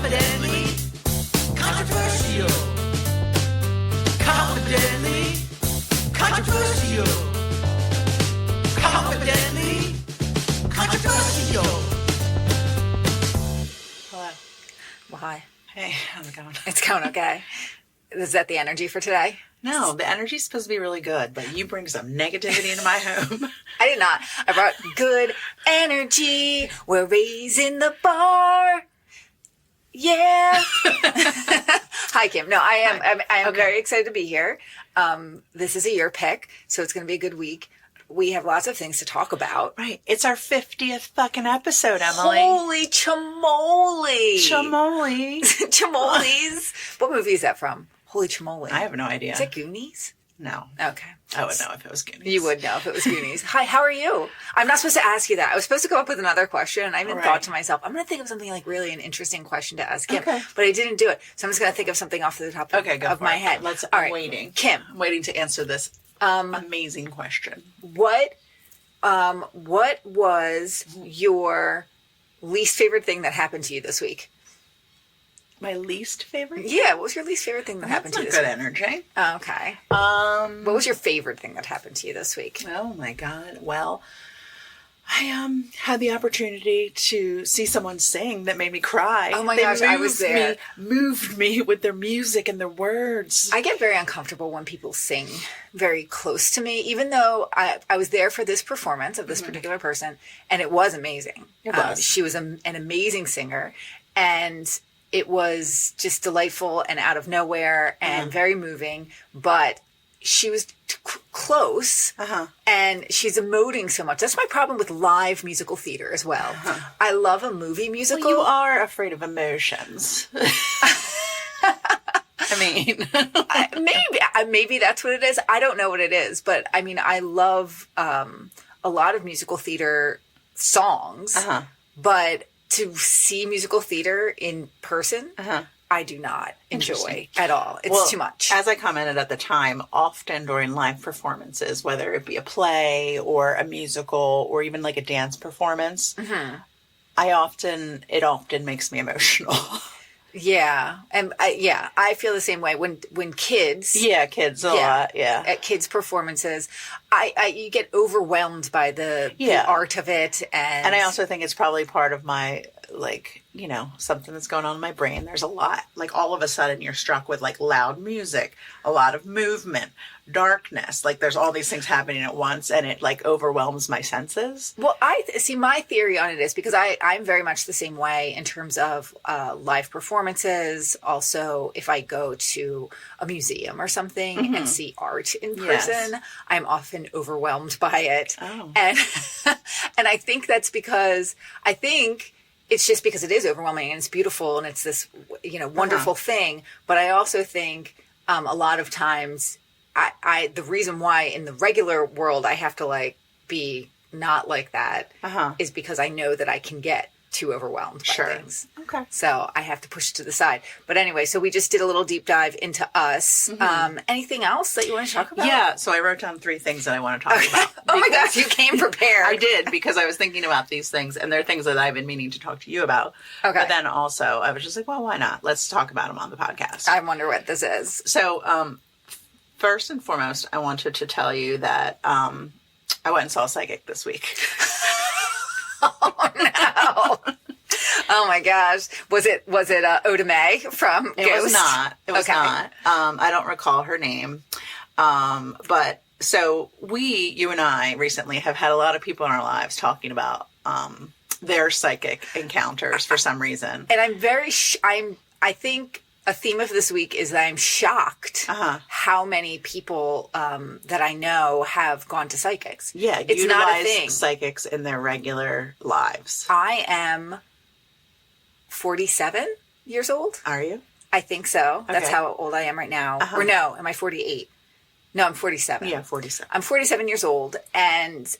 Confidently controversial. Confidently controversial. Confidently controversial. Hello. Well, hi. Hey, how's it going? It's going okay. Is that the energy for today? No, the energy's supposed to be really good, but you bring some negativity into my home. I did not. I brought good energy. We're raising the bar. Yeah. Hi, Kim. No, I am Okay. very excited to be here. This is a year pick, so it's going to be a good week. We have lots of things to talk about. Right. It's our 50th fucking episode, Emily. Holy chamole. Chamoli. Chamoles. What movie is that from? Holy chamole. I have no idea. Is it Goonies? No. Okay. I would know if it was Connies. You would know if it was Goonies. Hi, how are you? I'm not supposed to ask you that. I was supposed to come up with another question, and I even thought to myself, I'm going to think of something like really an interesting question to ask Kim. Okay. But I didn't do it. So I'm just going to think of something off the top of my head. I'm waiting. Kim. I'm waiting to answer this amazing question. What was your least favorite thing that happened to you this week? My least favorite? Yeah, what was your least favorite thing that happened to you That's this not week? good energy. Oh, okay. What was your favorite thing that happened to you this week? Oh my God. Well, I had the opportunity to see someone sing that made me cry. Oh my gosh, I was there. Moved me with their music and their words. I get very uncomfortable when people sing very close to me, even though I was there for this performance of this particular person, and it was amazing. It was. She was an amazing singer, and it was just delightful and out of nowhere and very moving, but she was close and she's emoting so much. That's my problem with live musical theater as well. I love a movie musical. Well, you are afraid of emotions. I mean, maybe that's what it is. I don't know what it is, but I mean, I love a lot of musical theater songs, but to see musical theater in person, I do not enjoy at all. It's too much. As I commented at the time, often during live performances, whether it be a play or a musical or even like a dance performance, it often makes me emotional. Yeah. And I feel the same way when kids. Yeah, kids a lot. Yeah. At kids' performances, you get overwhelmed by the art of it. And I also think it's probably part of my, something that's going on in my brain. There's a lot, like all of a sudden you're struck with like loud music, a lot of movement, darkness. Like there's all these things happening at once and it like overwhelms my senses. Well, I see my theory on it is because I'm very much the same way in terms of live performances. Also, if I go to a museum or something and see art in person, I'm often overwhelmed by it. Oh. And and I think that's because it's just because it is overwhelming and it's beautiful and it's this, wonderful thing. But I also think a lot of times the reason why in the regular world I have to be not like that is because I know that I can get too overwhelmed by things. Okay. So I have to push it to the side. But anyway, so we just did a little deep dive into us. Anything else that you want to talk about? Yeah. So I wrote down 3 things that I want to talk about. Oh my gosh, you came prepared. I did because I was thinking about these things and they're things that I've been meaning to talk to you about. Okay. But then also I was just like, well, why not? Let's talk about them on the podcast. I wonder what this is. So, first and foremost, I wanted to tell you that I went and saw a psychic this week. Oh no! Oh my gosh! Was it Oda Mae from Ghost? It was not. It was not. I don't recall her name. But so you and I recently have had a lot of people in our lives talking about their psychic encounters for some reason. And I think a theme of this week is that I'm shocked how many people that I know have gone to psychics. Yeah, it's not a thing. Psychics in their regular lives. I am 47 years old. Are you? I think so. Okay. That's how old I am right now. Or no, am I 48? No, I'm 47. Yeah, 47. I'm 47 years old, and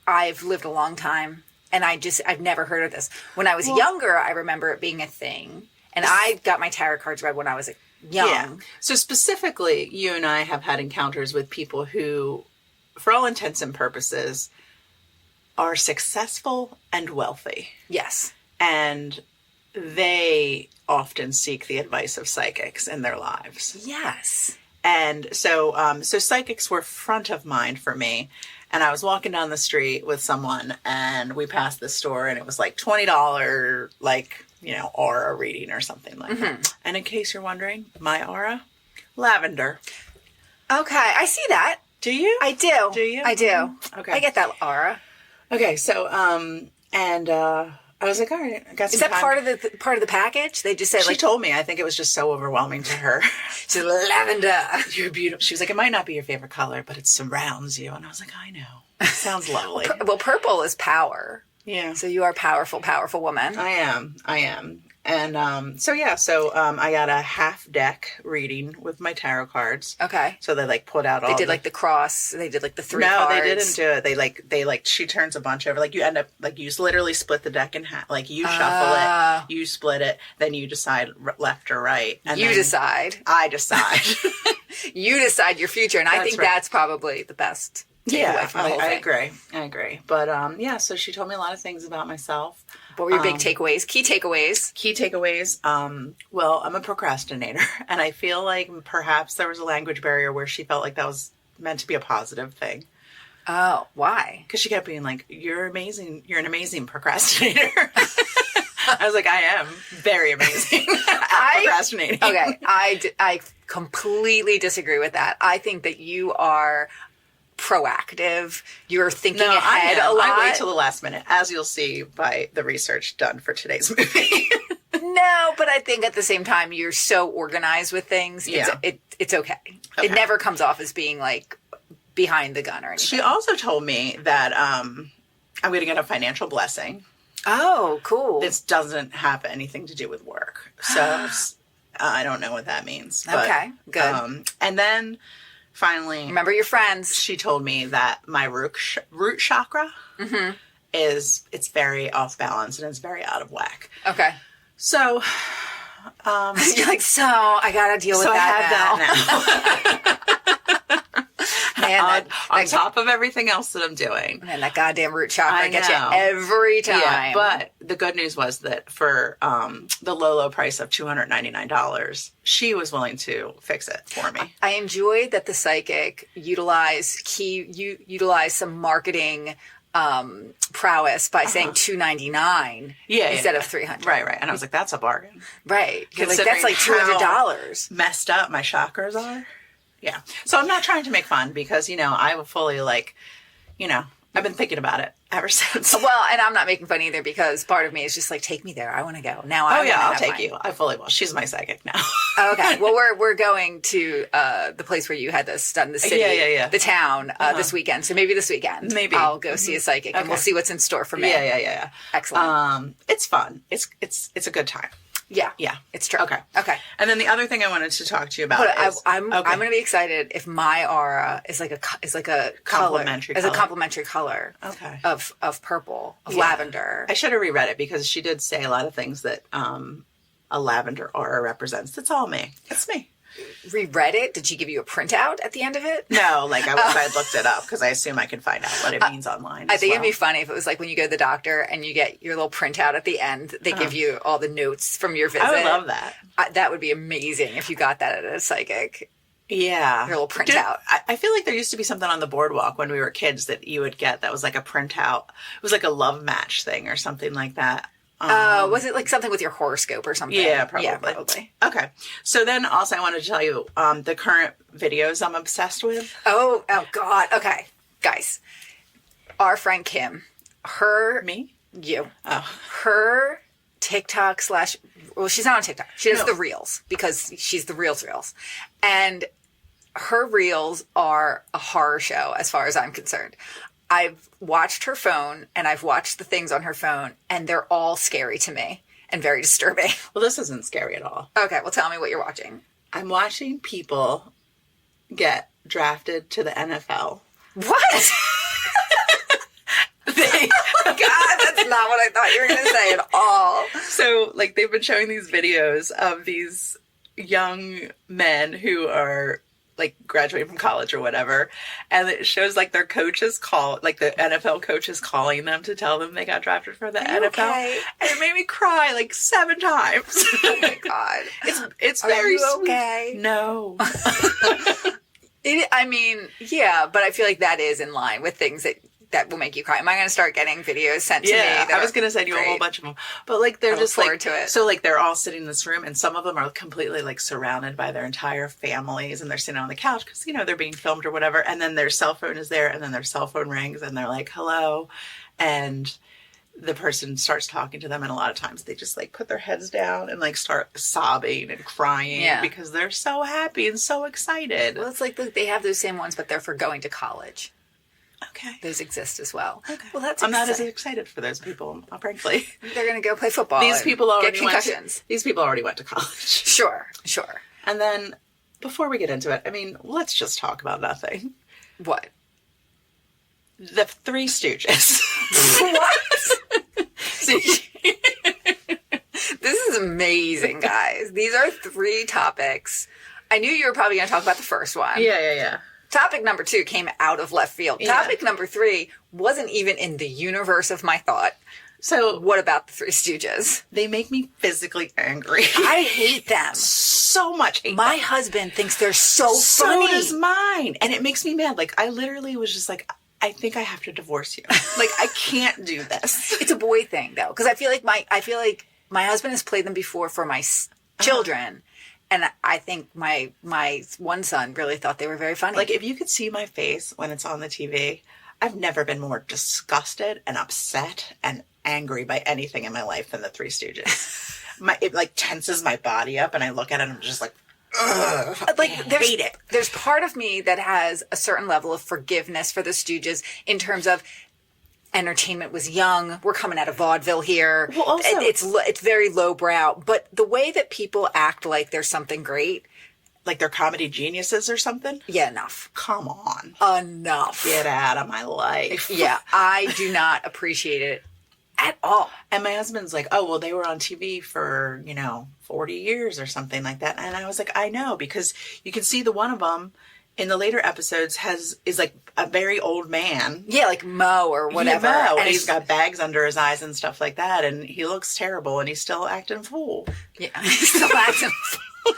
I've lived a long time, and I've never heard of this. When I was younger, I remember it being a thing. And I got my tarot cards read when I was young. Yeah. So specifically, you and I have had encounters with people who, for all intents and purposes, are successful and wealthy. Yes. And they often seek the advice of psychics in their lives. Yes. And so psychics were front of mind for me. And I was walking down the street with someone, and we passed this store, and it was like $20, like, aura reading or something like that. And in case you're wondering, my aura, lavender. Okay, I see that. Do you? I do. Do you? I do. Okay. I get that aura. Okay, so I was like, all right, I got some Is that time. part of the package? They just said She told me. I think it was just so overwhelming to her. She said, lavender. You're beautiful. She was like, it might not be your favored color, but it surrounds you. And I was like, I know. It sounds lovely. Well, purple is power. Yeah. So you are a powerful, powerful woman. I am. And I got a half deck reading with my tarot cards. Okay. So they pulled out all. They did like the cross. They did like the three No, cards. they didn't do it. They she turns a bunch over. Like you end up you literally split the deck in half. Like you shuffle it, you split it, then you decide left or right. And you decide. I decide. You decide your future, and I think that's probably the best. Yeah, from the whole thing. I agree. But so she told me a lot of things about myself. What were your big takeaways? Key takeaways? Key takeaways. Well, I'm a procrastinator, and I feel like perhaps there was a language barrier where she felt like that was meant to be a positive thing. Oh, why? Because she kept being like, "You're amazing. You're an amazing procrastinator." I was like, I am very amazing at procrastinating. Okay, I completely disagree with that. I think that you are proactive. You're thinking ahead a lot. I wait till the last minute, as you'll see by the research done for today's movie. No, but I think at the same time, you're so organized with things. Yeah. It's okay. It never comes off as being like behind the gun or anything. She also told me that I'm going to get a financial blessing. Oh, cool. This doesn't have anything to do with work. So I don't know what that means. But, okay, good. And then finally, remember your friends. She told me that my root chakra it's very off balance and it's very out of whack. Okay. So you're like, so I got to deal with that now. Man, on top of everything else that I'm doing. Man, that goddamn root chakra gets you every time. Yeah, but the good news was that for the low price of $299, she was willing to fix it for me. I enjoyed that the psychic utilized some marketing prowess by saying $299 instead of $300. Right. And I was like, that's a bargain. Right. Like, that's like $200. Messed up my chakras are. Yeah. So I'm not trying to make fun because, I will fully I've been thinking about it ever since. Well, and I'm not making fun either because part of me is just like, take me there. I want to go. Now I'll take you. I fully will. She's my psychic now. Okay. Well, we're going to the place where you had this done, the city, the town, this weekend. So maybe this weekend, I'll go see a psychic and we'll see what's in store for me. Yeah. Excellent. It's fun. It's a good time. Yeah. It's true. Okay. And then the other thing I wanted to talk to you about is I'm going to be excited if my aura is like a complementary color, as a complementary color. Okay. Of purple, of lavender. I should have reread it because she did say a lot of things that a lavender aura represents. That's all me. It's me. Reread it? Did she give you a printout at the end of it? No, I wish I had looked it up because I assume I can find out what it means online. I think it'd be funny if it was like when you go to the doctor and you get your little printout at the end. They give you all the notes from your visit. I would love that. That would be amazing if you got that at a psychic. Yeah. Your little printout. I feel like there used to be something on the boardwalk when we were kids that you would get that was like a printout. It was like a love match thing or something like that. Was it like something with your horoscope or something? Yeah, probably. Okay. So then also I wanted to tell you the current videos I'm obsessed with. Oh God. Okay. Guys, our friend Kim, Me? You. Oh. Her TikTok / well, she's not on TikTok. She does the Reels because she's the Reels. And her Reels are a horror show as far as I'm concerned. I've watched her phone and I've watched the things on her phone and they're all scary to me and very disturbing. Well, this isn't scary at all. Okay, well tell me what you're watching. I'm watching people get drafted to the NFL. What? God, that's not what I thought you were going to say at all. So, they've been showing these videos of these young men who are like graduating from college or whatever, and it shows like their coaches like the NFL coaches calling them to tell them they got drafted for the NFL, okay? And it made me cry like 7 times. Oh my God. It's Are very you okay? sweet. No. I mean, yeah, but I feel like that is in line with things that will make you cry. Am I going to start getting videos sent to me? I was going to send you a whole bunch of them. But like they're just like, to it. So like they're all sitting in this room and some of them are completely like surrounded by their entire families and they're sitting on the couch because, you know, they're being filmed or whatever. And then their cell phone is there and then their cell phone rings and they're like, hello. And the person starts talking to them and a lot of times they just like put their heads down and like start sobbing and crying because they're so happy and so excited. Well, it's like they have those same ones, but they're for going to college. Okay. Those exist as well. Okay. Well, that's I'm not as excited for those people, frankly. They're going to go play football. These people already get concussions. These people already went to college. Sure. And then before we get into it, I mean, let's just talk about nothing. What? The Three Stooges. What? See, this is amazing, guys. These are 3 topics. I knew you were probably going to talk about the first one. Yeah. Topic number 2 came out of left field. Yeah. Topic number 3 wasn't even in the universe of my thought. So what about the Three Stooges? They make me physically angry. I hate them. So much. My husband thinks they're so funny. So does mine. And it makes me mad. Like, I literally was just like, I think I have to divorce you. Like, I can't do this. It's a boy thing, though. Because I feel like my husband has played them before for my children. And I think my one son really thought they were very funny. Like, if you could see my face when it's on the TV, I've never been more disgusted and upset and angry by anything in my life than the Three Stooges. It like tenses my body up and I look at it and I'm just like, ugh, like, I hate it. There's part of me that has a certain level of forgiveness for the Stooges in terms of entertainment was young. We're coming out of vaudeville here. Well, also, it's very lowbrow, but the way that people act like there's something great, like they're comedy geniuses or something. Yeah, enough. Come on, enough. Get out of my life. Yeah, I do not appreciate it at all. And my husband's like, oh, well, they were on TV for 40 years or something like that. And I was like, I know, because you can see the one of them in the later episodes is like a very old man. Yeah, like Mo or whatever. Yeah, Mo, and he's got bags under his eyes and stuff like that. And he looks terrible and he's still acting fool. Yeah, he's still acting fool.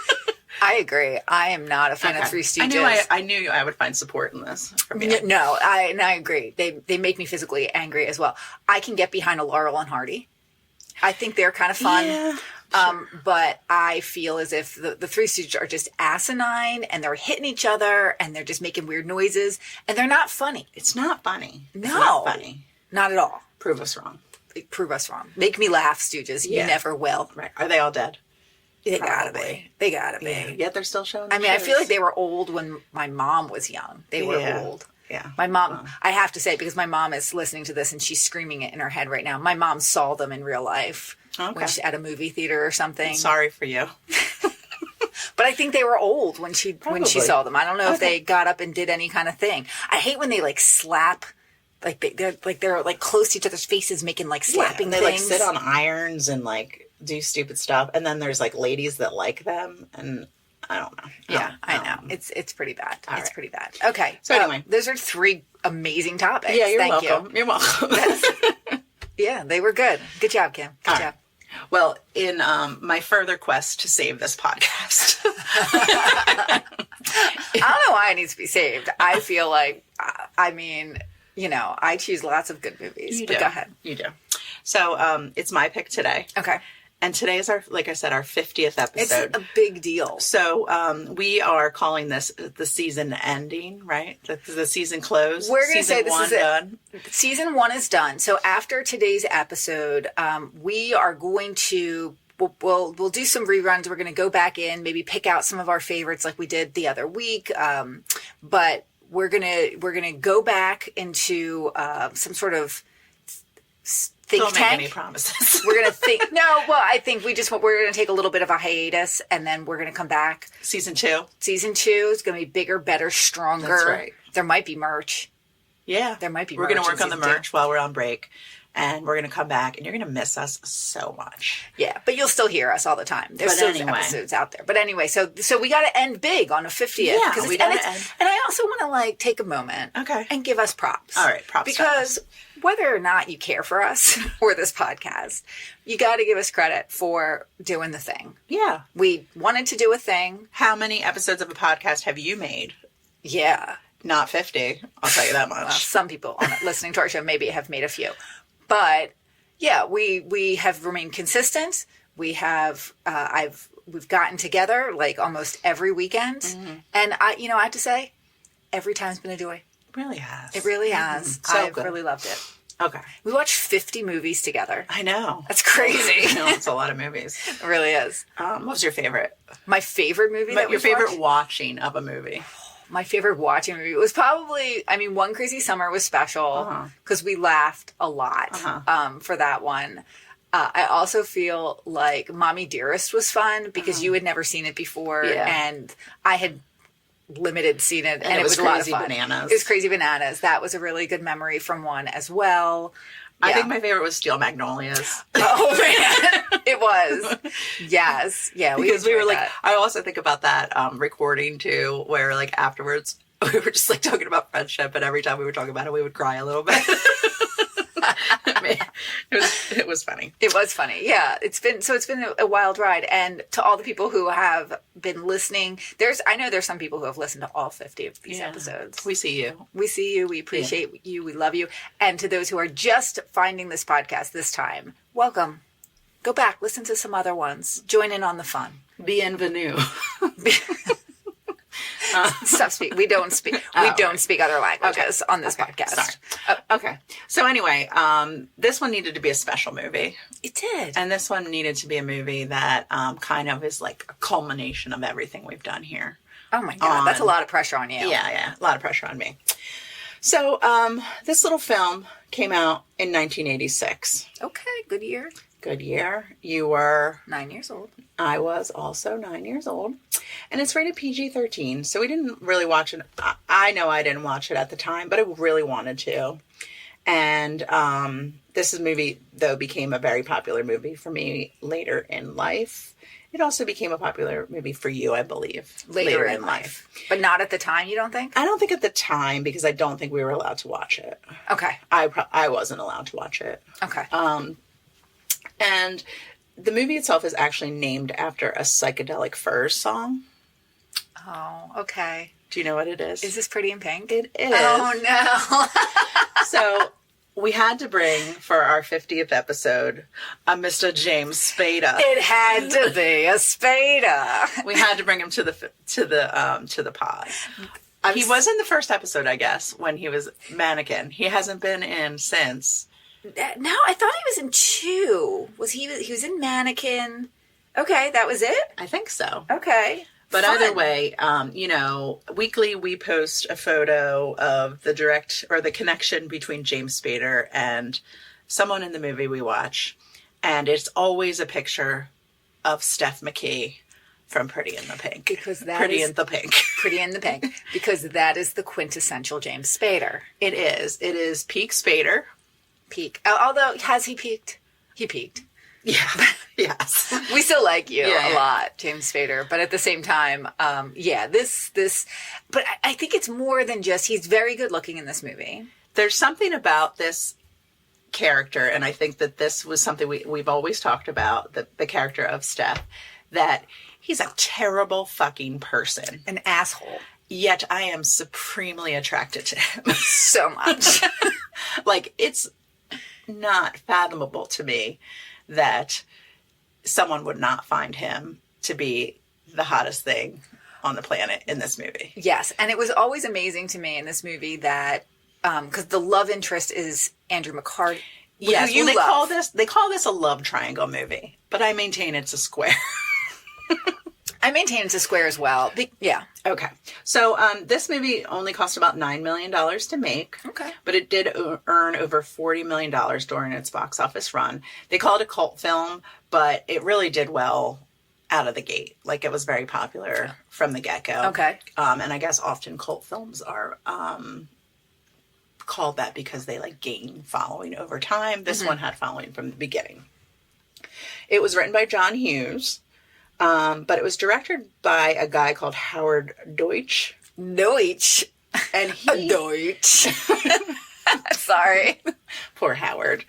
I agree. I am not a fan of Three Stooges. I knew I would find support in this from you. No, I agree. They make me physically angry as well. I can get behind a Laurel and Hardy. I think they're kind of fun. Yeah. But I feel as if the Three Stooges are just asinine and they're hitting each other and they're just making weird noises and they're not funny. It's not funny. No. It's not funny. Not at all. Prove us wrong. Prove us wrong. Make me laugh, Stooges. Yeah. You never will. Right. Are they all dead? They gotta be. They gotta be. Yeah. Yet they're still showing. I mean, shows. I feel like they were old when my mom was young. They were old. Yeah. My mom, I have to say, because my mom is listening to this and she's screaming it in her head right now. My mom saw them in real life. Okay. When she's at a movie theater or something. I'm sorry for you. But I think they were old when she saw them. I don't know if they got up and did any kind of thing. I hate when they like slap, like they're close to each other's faces, making like slapping they things. Like sit on irons and like do stupid stuff. And then there's like ladies that like them, and I don't know. Yeah, I know. It's pretty bad. It's pretty bad. Okay. So anyway, those are 3 amazing topics. Yeah, you're Thank welcome. You. You're welcome. Yeah, they were good. Good job, Kim. Good job. Well, in my further quest to save this podcast. I don't know why it needs to be saved. I feel like, I choose lots of good movies. You do. Go ahead. You do. So it's my pick today. Okay. And today is our 50th episode. It's a big deal. So we are calling this the season ending, right? The season close. We're going to say this is done. Season 1 is done. So after today's episode, we are going to we'll do some reruns. We're going to go back in, maybe pick out some of our favorites like we did the other week. But we're gonna go back into some sort of think Don't tank. make any promises. We're gonna think. No, well, I think we're gonna take a little bit of a hiatus, and then we're gonna come back. Season 2. Season 2 is gonna be bigger, better, stronger. That's right. There might be merch. Yeah, there might be. We're gonna work on the merch while we're on break. and we're going to come back, and you're going to miss us so much. Yeah, but you'll still hear us all the time. There's still episodes out there. But anyway, so we got to end big on a 50th. Yeah, we got to end. And I also want to like take a moment, and give us props. All right, props. Because whether or not you care for us or this podcast, you got to give us credit for doing the thing. Yeah, we wanted to do a thing. How many episodes of a podcast have you made? Yeah, not 50. I'll tell you that much. Well, some people listening to our show maybe have made a few. But yeah, we have remained consistent. We have we've gotten together like almost every weekend, and I have to say, every time's been a joy. It really has. It really has. So I've good. really loved it. Okay, we watched 50 movies together. I know, that's crazy. I know, it's a lot of movies. It really is. What was your fafavorite? My favorite movie. But your favorite watching of a movie. My favorite watching movie was probably, One Crazy Summer was special because we laughed a lot for that one. I also feel like Mommy Dearest was fun because you had never seen it before and I had limited seen it and it was a lot of fun. Bananas. It was Crazy Bananas. That was a really good memory from one as well. Yeah. I think my favorite was Steel Magnolias. Oh man, it was. Yes, yeah. Because we were like, I also think about that recording too, where like afterwards we were just like talking about friendship, and every time we were talking about it, we would cry a little bit. It was funny. It was funny. Yeah, it's been a wild ride, and to all the people who have been listening, I know there's some people who have listened to all 50 of these episodes. We see you. We see you. We appreciate you. We love you. And to those who are just finding this podcast this time, welcome. Go back, listen to some other ones. Join in on the fun. Bienvenue. Stop speak. We don't speak. We don't speak other languages on this podcast. Sorry. Okay. So anyway, this one needed to be a special movie. It did. And this one needed to be a movie that kind of is like a culmination of everything we've done here. Oh my God, that's a lot of pressure on you. Yeah, a lot of pressure on me. So this little film came out in 1986. Okay, good year. Good year. You were 9 years old. I was also 9 years old. And it's rated PG-13, so we didn't really watch it. I know I didn't watch it at the time, but I really wanted to. And this movie, though, became a very popular movie for me later in life. It also became a popular movie for you, I believe. Later in life. But not at the time, you don't think? I don't think at the time, because I don't think we were allowed to watch it. Okay. I wasn't allowed to watch it. Okay. And the movie itself is actually named after a Psychedelic Furs song. Oh, okay. Do you know what it is? Is this Pretty in Pink? It is. Oh, no. So we had to bring, for our 50th episode, a Mr. James Spader. It had to be a Spader. We had to bring him to the pod. He was in the first episode, I guess, when he was Mannequin. He hasn't been in since. No, I thought he was in 2. He was in Mannequin. Okay, that was it? I think so. Okay. But Fun. either way, weekly we post a photo of the connection between James Spader and someone in the movie we watch. And it's always a picture of Steph McKee from Pretty in the Pink. Because that Pretty in the Pink. Pretty in the Pink. Because that is the quintessential James Spader. It is. It is peak Spader. Peak. Although, has he peaked? He peaked. Yeah. Yes. We still like you a lot, James Spader. But at the same time, this. But I think it's more than just, he's very good looking in this movie. There's something about this character, and I think that this was something we've always talked about, the character of Steph, that he's a terrible fucking person. An asshole. Yet I am supremely attracted to him. So much. Like, it's not fathomable to me that someone would not find him to be the hottest thing on the planet in this movie. Yes, and it was always amazing to me in this movie that, because the love interest is Andrew McCarty. Yes, they call this a love triangle movie, but I maintain it's a square. I maintain it's a square as well. Yeah. Okay. So this movie only cost about $9 million to make. Okay. But it did earn over $40 million during its box office run. They call it a cult film, but it really did well out of the gate. Like, it was very popular from the get-go. Okay. And I guess often cult films are called that because they like gain following over time. This one had following from the beginning. It was written by John Hughes, but it was directed by a guy called Howard Deutsch. Deutsch. And he... Deutsch. Sorry. Poor Howard.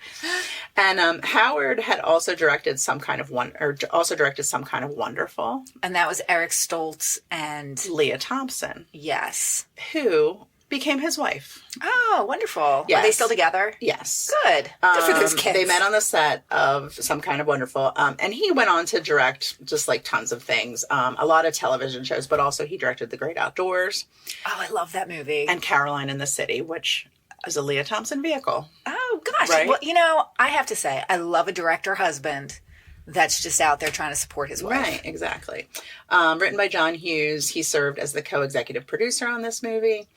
And Howard had also directed Some Kind of Wonderful. And that was Eric Stoltz and Leah Thompson. Yes. Who became his wife. Oh, wonderful. Yes. Are they still together? Yes. Good. Good for those kids. They met on the set of Some Kind of Wonderful. And he went on to direct just like tons of things. A lot of television shows, but also he directed The Great Outdoors. Oh, I love that movie. And Caroline in the City, which is a Leah Thompson vehicle. Oh, gosh. Right? Well, you know, I have to say, I love a director husband that's just out there trying to support his wife. Right, exactly. Written by John Hughes. He served as the co-executive producer on this movie.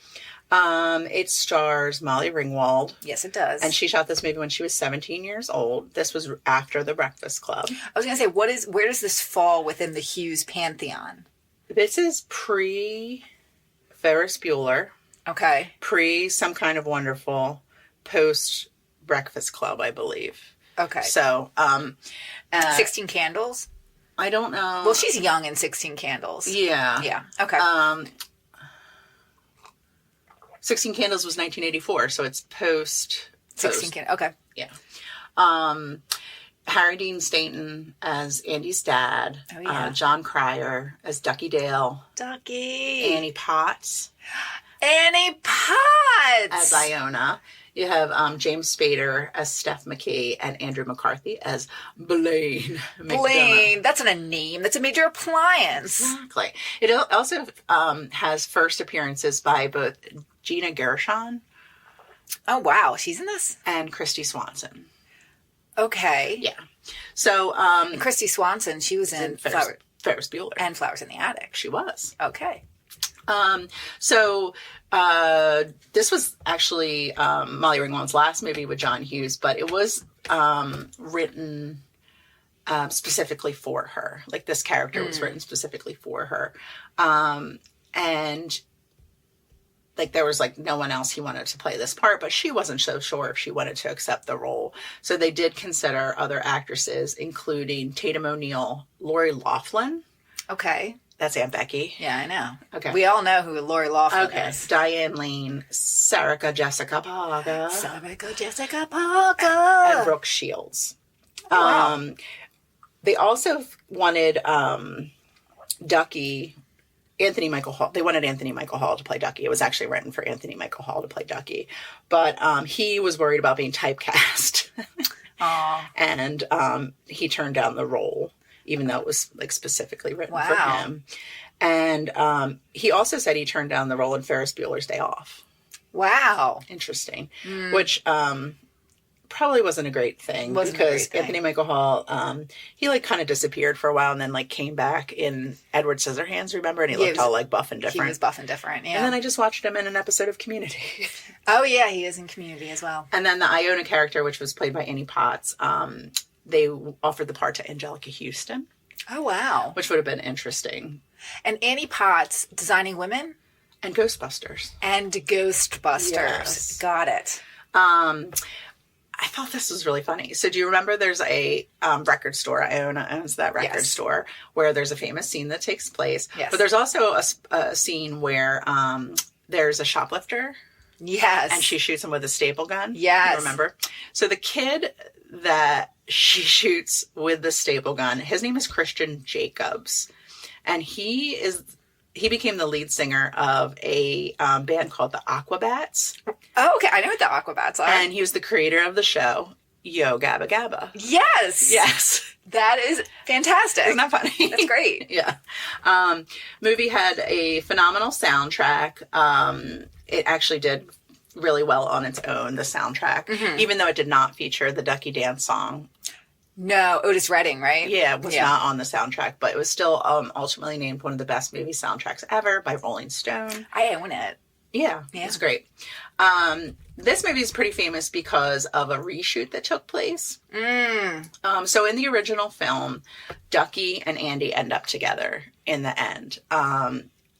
It stars Molly Ringwald. Yes, it does. And she shot this movie when she was 17 years old. This was after The Breakfast Club. I was going to say, where does this fall within the Hughes pantheon? This is pre-Ferris Bueller. Okay. Pre Some Kind of Wonderful. Post Breakfast Club, I believe. Okay. So, 16 Candles? I don't know. Well, she's young in 16 Candles. Yeah. Yeah. Okay. 16 Candles was 1984, so it's post. 16 Candles. Okay. Yeah. Harry Dean Stanton as Andy's dad. Oh, yeah. John Cryer as Ducky Dale. Ducky. Annie Potts Annie Potts as Iona. You have James Spader as Steph McKee and Andrew McCarthy as Blaine. Blaine. That's not a name. That's a major appliance. Exactly. It also has first appearances by both Gina Gershon. Oh, wow. She's in this? And Christy Swanson. Okay. Yeah. So, and Christy Swanson, she was in Ferris Bueller. And Flowers in the Attic. She was. Okay. So this was actually Molly Ringwald's last movie with John Hughes, but it was written specifically for her. Like this character was written specifically for her. And like there was like no one else he wanted to play this part, but she wasn't so sure if she wanted to accept the role. So they did consider other actresses, including Tatum O'Neal, Lori Loughlin. Okay. That's Aunt Becky. Yeah, I know. Okay. We all know who Lori Loughlin is. Diane Lane, Sarah Jessica Parker. Sarah Jessica Parker. And Brooke Shields. Oh, wow. They also wanted Ducky, Anthony Michael Hall. They wanted Anthony Michael Hall to play Ducky. It was actually written for Anthony Michael Hall to play Ducky. But he was worried about being typecast. And he turned down the role, even though it was like specifically written for him. And he also said he turned down the role in Ferris Bueller's Day Off. Wow. Interesting. Which probably wasn't a great thing because Anthony Michael Hall, he like kind of disappeared for a while and then like came back in Edward Scissorhands, remember? And he looked all like buff and different. He was buff and different, yeah. And then I just watched him in an episode of Community. Oh, yeah, he is in Community as well. And then the Iona character, which was played by Annie Potts, they offered the part to Angelica Houston. Oh, wow. Which would have been interesting. And Annie Potts, Designing Women? And Ghostbusters. And Ghostbusters. Yes. Got it. I thought this was really funny. So do you remember there's a record store, Iona owns that record store, where there's a famous scene that takes place. Yes. But there's also a scene where there's a shoplifter. Yes. And she shoots him with a staple gun. Yes. You remember? So the kid that she shoots with the staple gun, his name is Christian Jacobs. And he became the lead singer of a band called the Aquabats. Oh, okay. I know what the Aquabats are. And he was the creator of the show, Yo Gabba Gabba. Yes. Yes. That is fantastic. Isn't that funny? That's great. Yeah. Movie had a phenomenal soundtrack. It actually did really well on its own, the soundtrack, even though it did not feature the Ducky Dance song. No, Otis Redding, right? Yeah, it was not on the soundtrack, but it was still ultimately named one of the best movie soundtracks ever by Rolling Stone. I own it. Yeah, it's great. This movie is pretty famous because of a reshoot that took place. So in the original film, Ducky and Andy end up together in the end.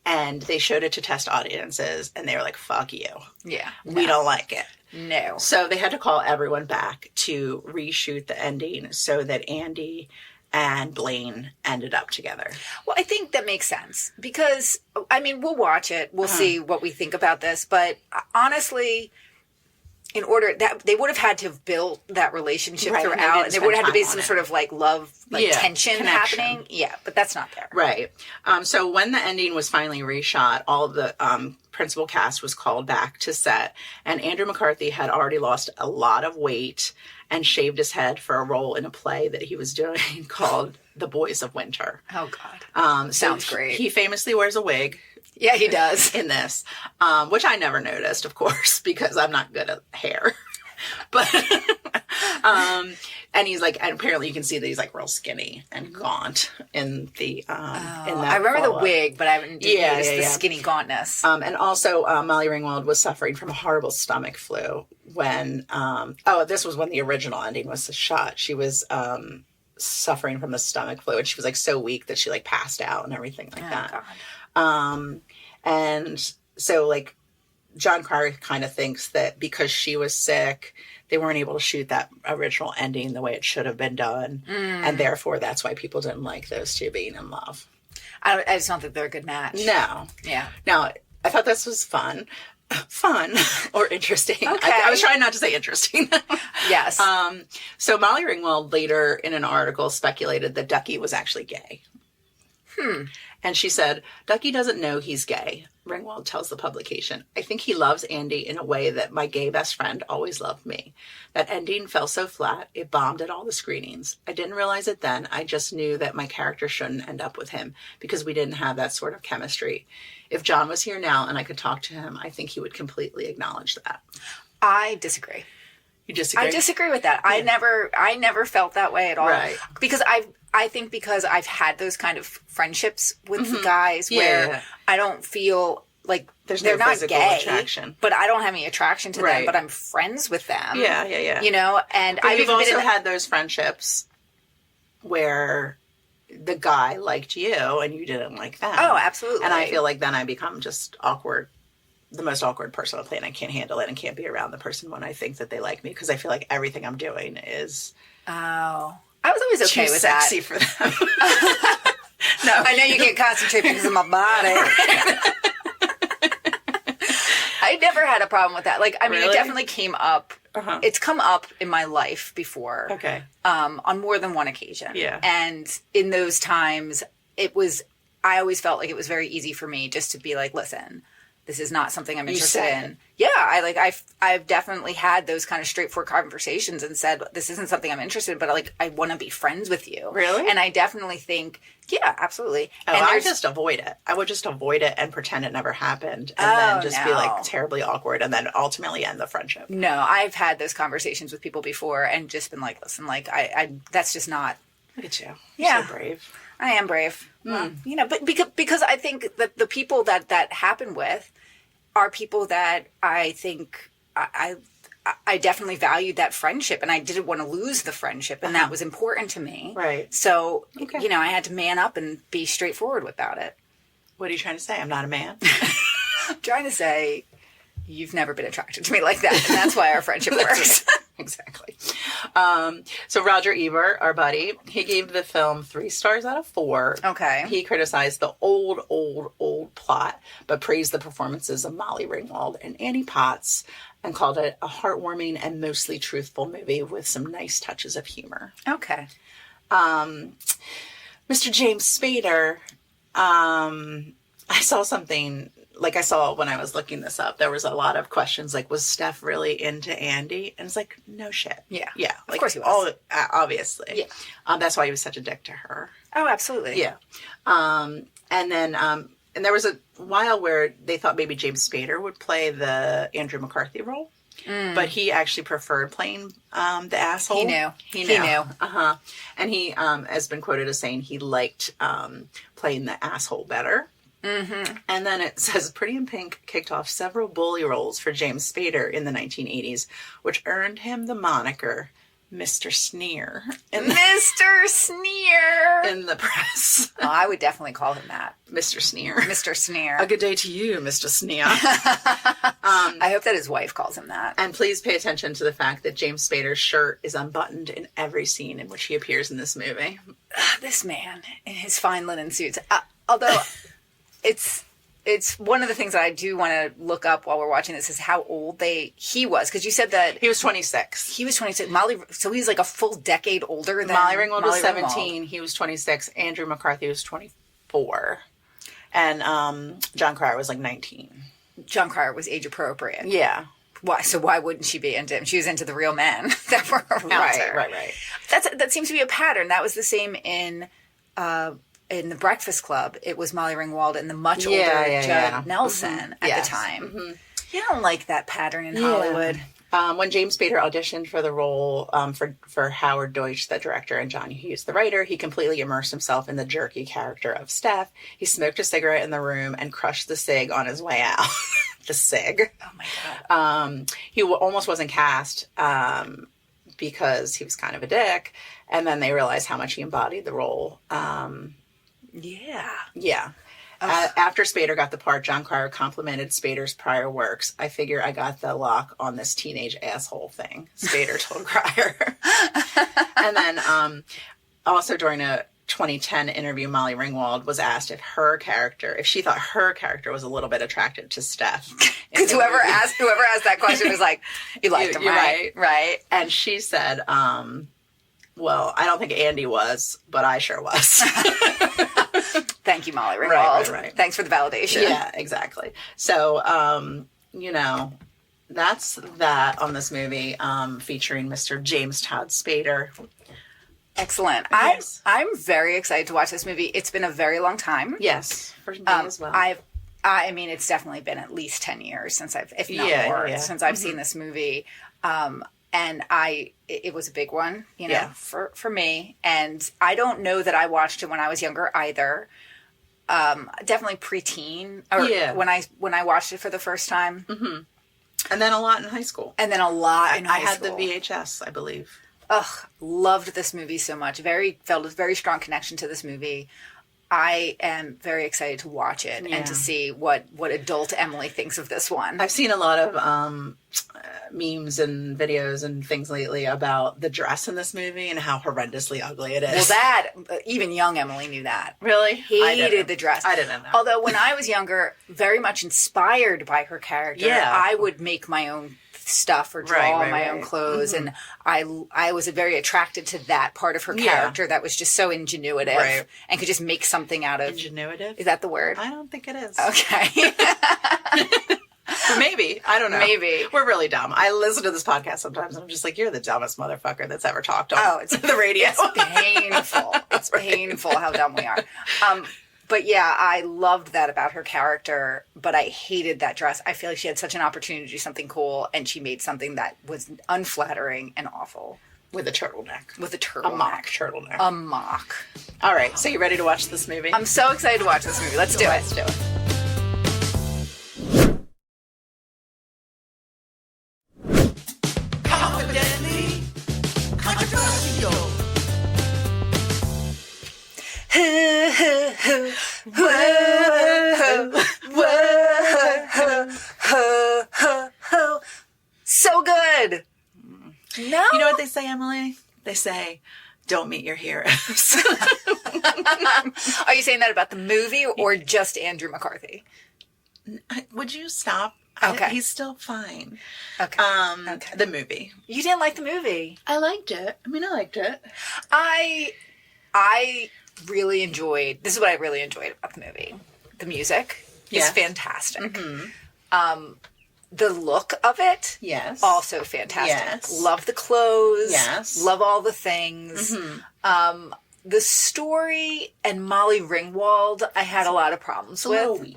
And they showed it to test audiences, and they were like, fuck you. Yeah. We don't like it. No. So they had to call everyone back to reshoot the ending so that Andy and Blaine ended up together. Well, I think that makes sense because, I mean, we'll watch it. We'll see what we think about this. But honestly, in order that they would have had to have built that relationship Right, throughout, and there would have had to be some it. sort of like love, like tension connection. happening. Yeah, but that's not there. Right. So when the ending was finally reshot, all of the principal cast was called back to set, and Andrew McCarthy had already lost a lot of weight and shaved his head for a role in a play that he was doing called The Boys of Winter. Oh God, sounds great. He famously wears a wig. Yeah, he does. In this, which I never noticed, of course, because I'm not good at hair. But, and he's like, and apparently you can see that he's like real skinny and gaunt in the, in that I remember the follow-up. wig, but I haven't noticed the skinny gauntness. And also, Molly Ringwald was suffering from a horrible stomach flu when, this was when the original ending was shot. She was, suffering from the stomach flu, and she was like so weak that she like passed out and everything like that. God. And so like John Cryer kind of thinks that because she was sick, they weren't able to shoot that original ending the way it should have been done. And therefore that's why people didn't like those two being in love. I just don't think they're a good match. No. Yeah. Now, I thought this was fun or interesting. Okay. I was trying not to say interesting. Yes. So Molly Ringwald later in an article speculated that Ducky was actually gay. And she said, Ducky doesn't know he's gay. Ringwald tells the publication, I think he loves Andy in a way that my gay best friend always loved me. That ending fell so flat, it bombed at all the screenings. I didn't realize it then. I just knew that my character shouldn't end up with him because we didn't have that sort of chemistry. If John was here now and I could talk to him, I think he would completely acknowledge that. I disagree. You disagree? I disagree with that. Yeah. I never felt that way at all. Right. Because I think because I've had those kind of friendships with guys where I don't feel like they're no not physical gay, attraction. But I don't have any attraction to them, but I'm friends with them. Yeah. You know, and I've also had those friendships where the guy liked you and you didn't like them. Oh, absolutely. And I feel like then I become just awkward. The most awkward person on the planet. I can't handle it and can't be around the person when I think that they like me because I feel like everything I'm doing is I was always okay too with sexy that. for them. No, I know you can't concentrate because of my body. I never had a problem with that. Like, I mean, Really? it definitely came up. It's come up in my life before. Okay. On more than one occasion. Yeah. And in those times, I always felt like it was very easy for me just to be like, listen, this is not something I'm interested in. Yeah, I've definitely had those kind of straightforward conversations and said, this isn't something I'm interested in, but like I want to be friends with you. Really? And I definitely think, yeah, absolutely. Oh, and I just avoid it. I would just avoid it and pretend it never happened and then just be like terribly awkward and then ultimately end the friendship. No, I've had those conversations with people before and just been like, listen, like I that's just not. Look at you. Yeah. You're so brave. I am brave. Well, you know, but because I think that the people that happen with are people that I think I definitely valued that friendship and I didn't want to lose the friendship and that was important to me. Right. So, you know, I had to man up and be straightforward about it. What are you trying to say? I'm not a man? I'm trying to say you've never been attracted to me like that and that's why our friendship works. Exactly. So Roger Ebert, our buddy, he gave the film 3 stars out of 4. Okay. He criticized the old plot, but praised the performances of Molly Ringwald and Annie Potts and called it a heartwarming and mostly truthful movie with some nice touches of humor. Okay. Mr. James Spader, I saw something... Like I saw when I was looking this up, there was a lot of questions like, was Steph really into Andy? And it's like, no shit. Yeah. Yeah. Of course he was. Obviously. Yeah. That's why he was such a dick to her. Oh, absolutely. Yeah. And then, and there was a while where they thought maybe James Spader would play the Andrew McCarthy role. But he actually preferred playing the asshole. He knew. He knew. Uh-huh. And he has been quoted as saying he liked playing the asshole better. Mm-hmm. And then it says Pretty in Pink kicked off several bully roles for James Spader in the 1980s, which earned him the moniker Mr. Sneer Mr. Sneer. in the press. Oh, I would definitely call him that. Mr. Sneer. Mr. Sneer. A good day to you, Mr. Sneer. I hope that his wife calls him that. And please pay attention to the fact that James Spader's shirt is unbuttoned in every scene in which he appears in this movie. This man in his fine linen suits. Although it's one of the things that I do want to look up while we're watching this is how old he was. Because you said that He was 26. he was 26. So he's like a full decade older than Molly Ringwald was Molly 17. He was 26. Andrew McCarthy was 24. And John Cryer was like 19. John Cryer was age appropriate. Yeah. Why? So why wouldn't she be into him? She was into the real men that were around her. Right. That seems to be a pattern. That was the same in the Breakfast Club. It was Molly Ringwald and the much older Judd Nelson at the time. Mm-hmm. You don't like that pattern in Hollywood. When James Spader auditioned for the role for Howard Deutsch, the director, and John Hughes, the writer, he completely immersed himself in the jerky character of Steph. He smoked a cigarette in the room and crushed the cig on his way out. The cig. Oh my God. He almost wasn't cast because he was kind of a dick. And then they realized how much he embodied the role. Yeah. After Spader got the part, John Cryer complimented Spader's prior works. I figure I got the lock on this teenage asshole thing, Spader told Cryer. And then also during a 2010 interview, Molly Ringwald was asked if she thought her character was a little bit attracted to Steph. Because whoever asked that question was like, you liked him, right? Right. And she said, well, I don't think Andy was, but I sure was. Thank you, Molly Ringwald. Right. Thanks for the validation. Yeah, exactly. So, that's that on this movie featuring Mr. James Todd Spader. Excellent. Yes. I'm very excited to watch this movie. It's been a very long time. Yes, for me as well. I mean, it's definitely been at least 10 years since if not more, since I've seen this movie. And it was a big one, for me. And I don't know that I watched it when I was younger either. Definitely preteen, or when I watched it for the first time. Mm-hmm. And then a lot in high school. I had the VHS, I believe. Loved this movie so much. Felt a very strong connection to this movie. I am very excited to watch it and to see what adult Emily thinks of this one. I've seen a lot of memes and videos and things lately about the dress in this movie and how horrendously ugly it is. Well, even young Emily knew that. Really? Hated the dress. I didn't know. Although when I was younger, very much inspired by her character, I would make my own stuff or draw my own clothes, and I was very attracted to that part of her character that was just so ingenuitive and could just make something out of ingenuitive. Is that the word? I don't think it is. Okay. But maybe. I don't know. Maybe. We're really dumb. I listen to this podcast sometimes and I'm just like, you're the dumbest motherfucker that's ever talked on the radio. It's painful. It's painful how dumb we are. But yeah, I loved that about her character, but I hated that dress. I feel like she had such an opportunity to do something cool, and she made something that was unflattering and awful. With a turtleneck. A mock turtleneck. A mock. All right, so you ready to watch this movie? I'm so excited to watch this movie. Let's do it. Let's do it. Confidently controversial. So good. No. You know what they say, Emily? They say, don't meet your heroes. Are you saying that about the movie or just Andrew McCarthy? Would you stop? Okay. He's still fine. Okay. The movie. You didn't like the movie. I liked it. I liked it. I really enjoyed, this is what I really enjoyed about the movie. The music is fantastic. Mm-hmm. The look of it, also fantastic. Yes. Love the clothes. Yes. Love all the things. Mm-hmm. The story and Molly Ringwald, I had a lot of problems with.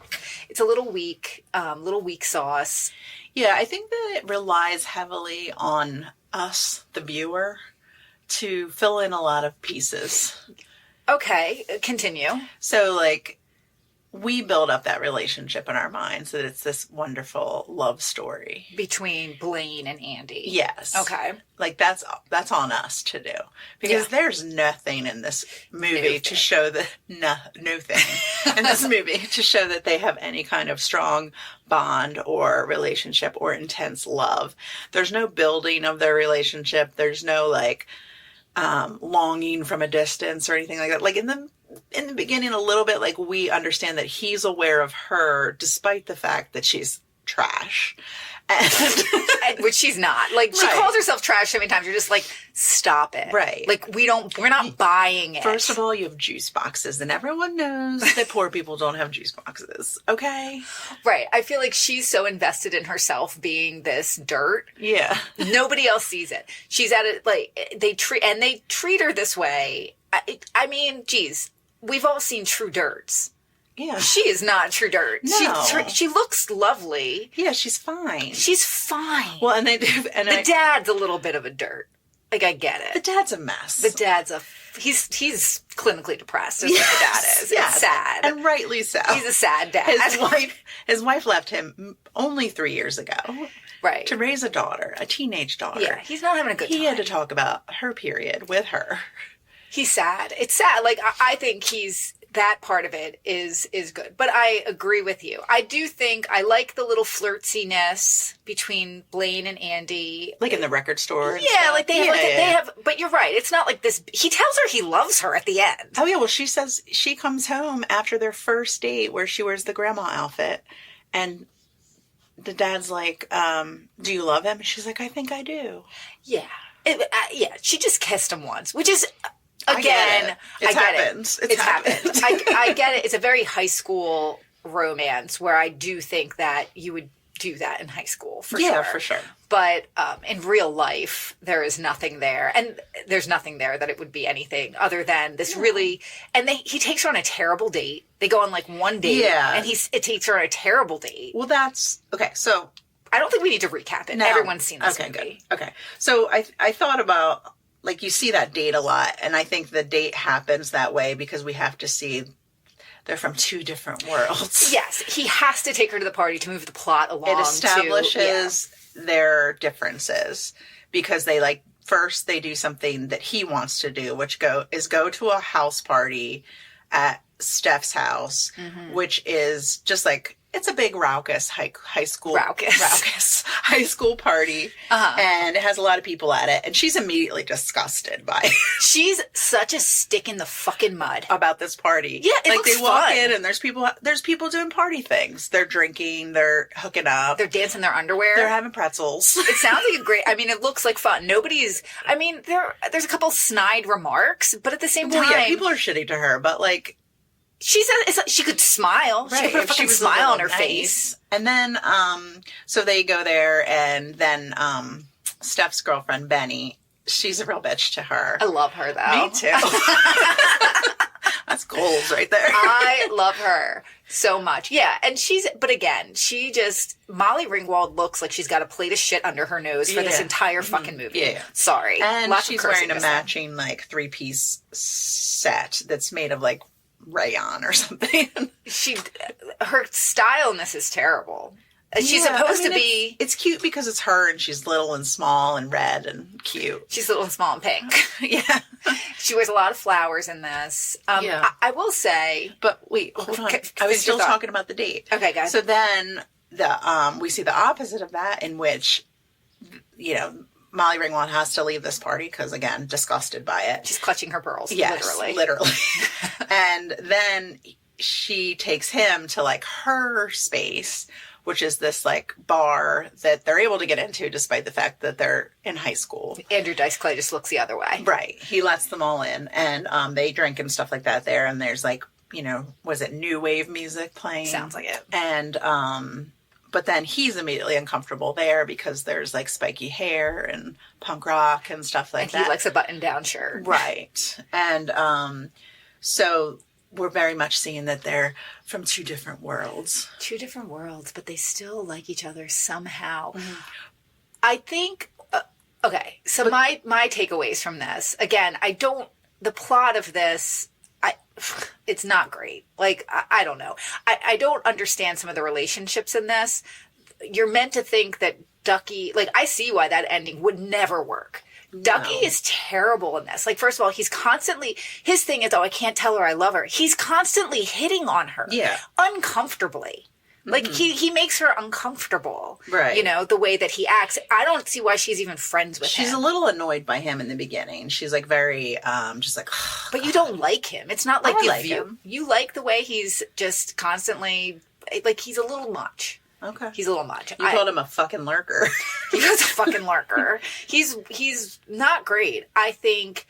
It's a little weak. Little weak sauce. Yeah, I think that it relies heavily on us, the viewer, to fill in a lot of pieces. Okay, continue. So, like, we build up that relationship in our minds that it's this wonderful love story between Blaine and Andy. Yes. Okay. Like that's on us to do, because there's nothing in this movie to show that no thing in this movie to show that they have any kind of strong bond or relationship or intense love. There's no building of their relationship. There's no like longing from a distance or anything like that. Like in the beginning, a little bit, like we understand that he's aware of her despite the fact that she's trash. And which she's not. Like, she calls herself trash so many times. You're just like, stop it. Right. Like, we're not buying it. First of all, you have juice boxes, and everyone knows that poor people don't have juice boxes. Okay? Right. I feel like she's so invested in herself being this dirt. Yeah. Nobody else sees it. She's at it, like, they treat her this way. I mean, geez, we've all seen true dirts. Yeah. She is not true dirt. No. She looks lovely. Yeah, she's fine. She's fine. Well, and they do. And the dad's a little bit of a dirt. Like, I get it. The dad's a mess. The dad's he's clinically depressed, is what the dad is. Yes. It's sad. And rightly so. He's a sad dad. His wife left him only 3 years ago. Right. To raise a daughter, a teenage daughter. Yeah, he's not having a good time. He had to talk about her period with her. He's sad. It's sad. Like, I think that part of it is good. But I agree with you. I do think I like the little flirtsiness between Blaine and Andy. Like in the record store. And yeah, stuff. like they have, but you're right. It's not like this. He tells her he loves her at the end. Oh yeah, well she says she comes home after their first date where she wears the grandma outfit, and the dad's like, do you love him? And she's like, I think I do. Yeah. Yeah. She just kissed him once, which is, again, I get it. It's happened. I get it. It's a very high school romance where I do think that you would do that in high school for sure. Yeah, for sure. But in real life, there is nothing there. And there's nothing there that it would be anything other than this really... And he takes her on a terrible date. They go on like one date. Yeah. And it takes her on a terrible date. Well, that's... Okay, so... I don't think we need to recap it. No. Everyone's seen this movie. Good. Okay. So I thought about... Like, you see that date a lot. And I think the date happens that way because we have to see... They're from two different worlds. Yes. He has to take her to the party to move the plot along. It establishes... their differences because they first they do something that he wants to do, which go to a house party at Steph's house, which is just like, it's a big raucous high school high school party, and it has a lot of people at it, and she's immediately disgusted by it. She's such a stick in the fucking mud about this party. Yeah, it looks they walk in and there's people doing party things. They're drinking, they're hooking up, they're dancing their underwear, they're having pretzels. It sounds like it looks like fun. There's a couple snide remarks, but at the same time, yeah, people are shitty to her, but like, she said she could smile. Right. She could put a fucking smile on her face. And then, so they go there, and then Steph's girlfriend, Benny, she's a real bitch to her. I love her, though. Me too. That's goals right there. I love her so much. Yeah, and but again, Molly Ringwald looks like she's got a plate of shit under her nose for this entire fucking movie. Yeah. Sorry. And she's wearing a matching, 3-piece set that's made of, rayon or something. Her styleness is terrible. She's supposed to be... It's cute because it's her and she's little and small and red and cute. She's little and small and pink. Yeah. She wears a lot of flowers in this. I will say... But wait, hold on. I was still talking about the date. Okay, guys. So then we see the opposite of that, in which, Molly Ringwald has to leave this party because, again, disgusted by it. She's clutching her pearls, literally. And then she takes him to, her space, which is this, bar that they're able to get into despite the fact that they're in high school. Andrew Dice Clay just looks the other way. Right. He lets them all in, and they drink and stuff like that there, and there's, was it new wave music playing? Sounds like it. And, but then he's immediately uncomfortable there because there's spiky hair and punk rock and stuff like that. And he likes a button-down shirt. Right. And so we're very much seeing that they're from two different worlds. Two different worlds, but they still like each other somehow. Mm-hmm. I think, okay, so my takeaways from this, again, the plot of this, it's not great. Like, I don't know. I don't understand some of the relationships in this. You're meant to think that Ducky, like, I see why that ending would never work. No. Ducky is terrible in this. Like, first of all, he's constantly, his thing is, oh, I can't tell her I love her. He's constantly hitting on her. Yeah. Uncomfortably. Like, he makes her uncomfortable. Right. You know, the way that he acts. I don't see why she's even friends with him. She's a little annoyed by him in the beginning. She's, like, very, just like... But you don't like him. It's not like you like him. You like the way he's just constantly... Like, he's a little much. Okay. He's a little much. You called him a fucking lurker. He was a fucking lurker. He's not great. I think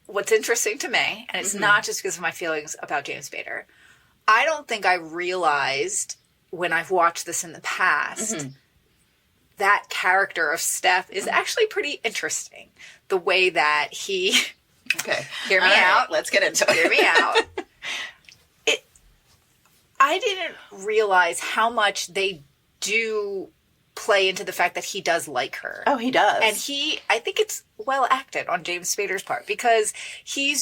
what's interesting to me, and it's not just because of my feelings about James Spader, I don't think I realized when I've watched this in the past that character of Steph is actually pretty interesting. The way that he... Okay. Hear me out. Let's get into it. Hear me out. I didn't realize how much they do play into the fact that he does like her. Oh, he does. And I think it's well acted on James Spader's part because he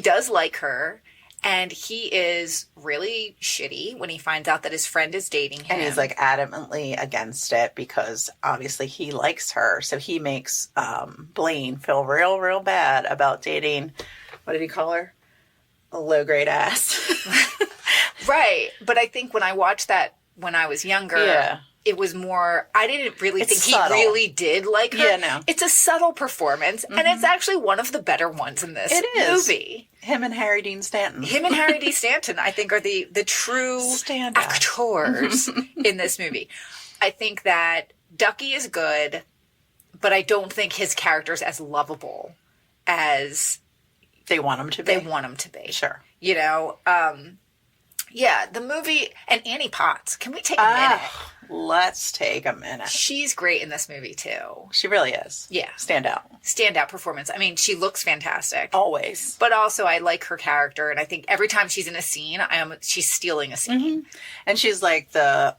does like her and he is really shitty when he finds out that his friend is dating him. And he's like adamantly against it because obviously he likes her. So he makes Blaine feel real, real bad about dating, what did he call her? A low-grade ass. Right. But I think when I watched that when I was younger, it was more, I didn't really think subtle. He really did like her. Yeah, no. It's a subtle performance, and it's actually one of the better ones in this movie. Him and Harry Dean Stanton. Him and Harry Dean Stanton, I think, are the true actors in this movie. I think that Ducky is good, but I don't think his character's as lovable as... They want him to be. They want him to be. Sure. You know, yeah, the movie, and Annie Potts. Can we take a minute? Let's take a minute. She's great in this movie, too. She really is. Yeah. Standout performance. I mean, she looks fantastic. Always. But also, I like her character, and I think every time she's in a scene, she's stealing a scene. And she's like the...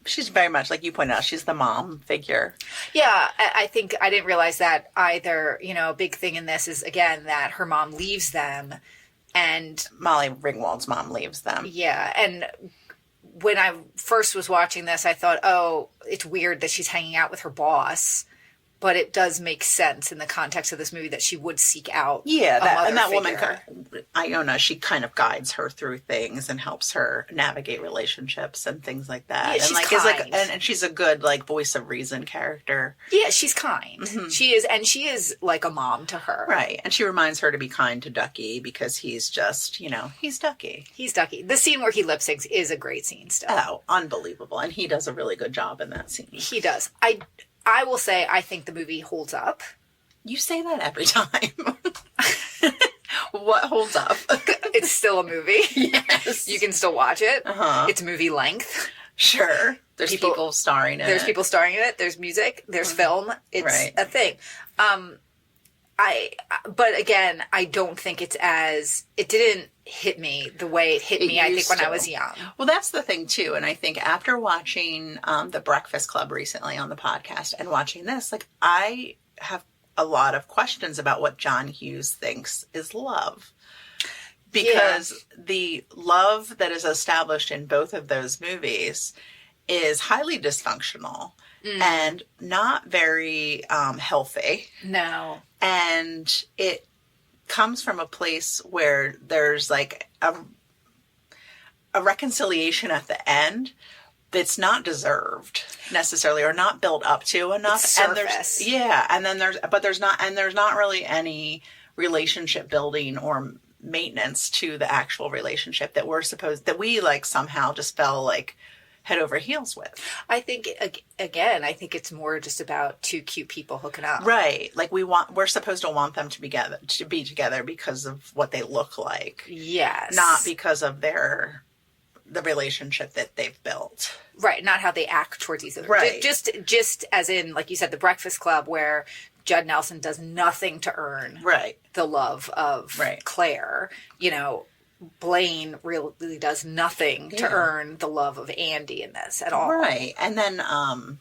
she's very much, like you pointed out, she's the mom figure. Yeah, I think I didn't realize that either. You know, a big thing in this is, again, that her mom leaves them. And Molly Ringwald's mom leaves them. Yeah, and when I first was watching this, I thought, oh, it's weird that she's hanging out with her boss. But it does make sense in the context of this movie that she would seek out that woman, Iona, she kind of guides her through things and helps her navigate relationships and things like that. Yeah, and she's like kind. and she's a good like voice of reason character. Yeah, she's kind. She is like a mom to her. Right. And she reminds her to be kind to Ducky because he's just, he's Ducky. He's Ducky. The scene where he lip syncs is a great scene still. Oh, unbelievable. And he does a really good job in that scene. He does. I will say I think the movie holds up. You say that every time. What holds up? It's still a movie. Yes. You can still watch it. Uh-huh. It's movie length. Sure. There's people starring in it. There's people starring in it. There's music. There's film. It's a thing. But again, I don't think it didn't hit me the way it hit me, I think, when I was young. Well, that's the thing, too. And I think after watching The Breakfast Club recently on the podcast and watching this, like, I have a lot of questions about what John Hughes thinks is love. Because the love that is established in both of those movies is highly dysfunctional and not very healthy. No. And it comes from a place where there's like a reconciliation at the end that's not deserved necessarily or not built up to enough. It's surface. And there's not really any relationship building or maintenance to the actual relationship that we like somehow just fell like head over heels with. I think, again, it's more just about two cute people hooking up. Right. Like we're supposed to want them to be together because of what they look like. Yes. Not because of the relationship that they've built. Right. Not how they act towards each other. Right. Just as in, like you said, The Breakfast Club, where Judd Nelson does nothing to earn the love of Claire. Blaine really does nothing to earn the love of Andy in this at all. Right. And then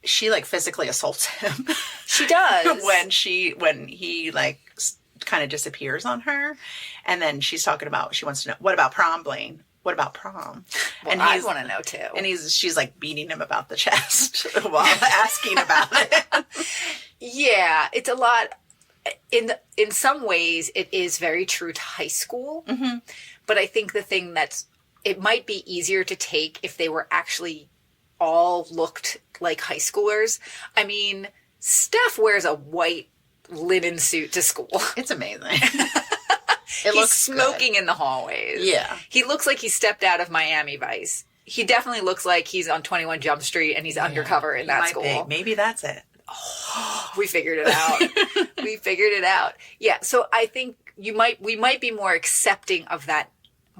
she like physically assaults him. She does. when he like kind of disappears on her. And then she's talking about, she wants to know, what about prom, Blaine? What about prom? Well, and I want to know too. And she's like beating him about the chest while asking about it. Yeah, it's a lot. In some ways, it is very true to high school. Mm-hmm. But I think the thing it might be easier to take if they were actually all looked like high schoolers. I mean, Steph wears a white linen suit to school. It's amazing. He's looks smoking good in the hallways. Yeah. He looks like he stepped out of Miami Vice. He definitely looks like he's on 21 Jump Street and he's undercover in that school. Be. Maybe that's it. Oh, we figured it out. We figured it out. Yeah. So I think we might be more accepting of that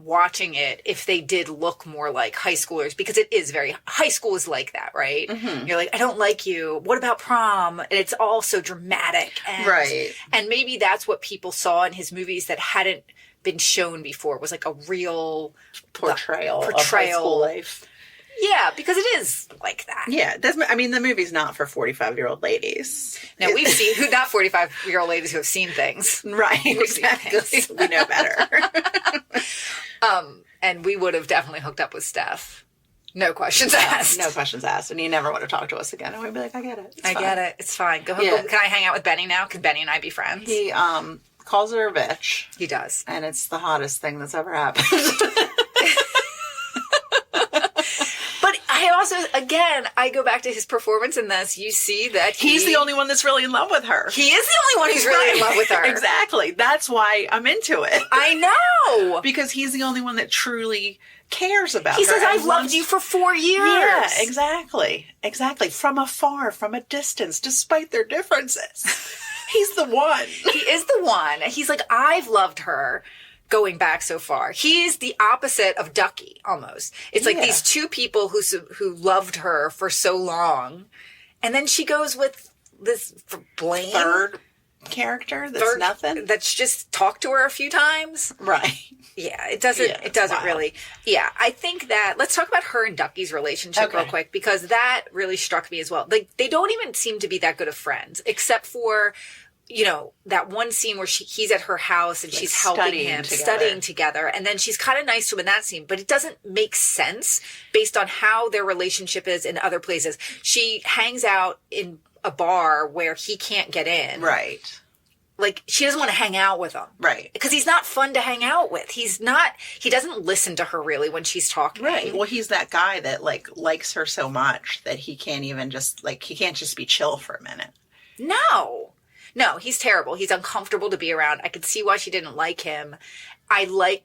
watching it if they did look more like high schoolers, because it is very, high school is like that, right? Mm-hmm. You're like, I don't like you. What about prom? And it's all so dramatic. And, right. And maybe that's what people saw in his movies that hadn't been shown before, was like a real portrayal of high school life. Yeah, because it is like that. Yeah, the movie's not for 45-year-old ladies. No, we've seen, not 45-year-old ladies who have seen things. Right, exactly. We know better. And we would have definitely hooked up with Steph. No questions asked. No questions asked. And he never would have talked to us again. And we'd be like, I get it. I get it. It's fine. Go. Can I hang out with Benny now? Can Benny and I be friends? He calls her a bitch. He does. And it's the hottest thing that's ever happened. I also, again, I go back to his performance in this. You see that he's the only one that's really in love with her. He is the only one who's really in love with her. Exactly. That's why I'm into it. I know. Because he's the only one that truly cares about her. He says, I've loved you for 4 years. Yeah, exactly. Exactly. From afar, from a distance, despite their differences. He's the one. He is the one. He's like, I've loved her. Going back so far, he's the opposite of Ducky almost. It's like these two people who loved her for so long, and then she goes with this Blaine, third character that's nothing. That's just talked to her a few times, right? Yeah, it doesn't. Yeah, it doesn't really. Yeah, I think that let's talk about her and Ducky's relationship real quick, because that really struck me as well. Like, they don't even seem to be that good of friends, except for, you know, that one scene where he's at her house and she's helping him, studying together. And then she's kind of nice to him in that scene, but it doesn't make sense based on how their relationship is in other places. She hangs out in a bar where he can't get in. Right. Like, she doesn't want to hang out with him. Right. Because he's not fun to hang out with. He doesn't listen to her really when she's talking. Right. Well, he's that guy that, like, likes her so much that he can't even just, like, he can't just be chill for a minute. No, he's terrible. He's uncomfortable to be around. I could see why she didn't like him. I like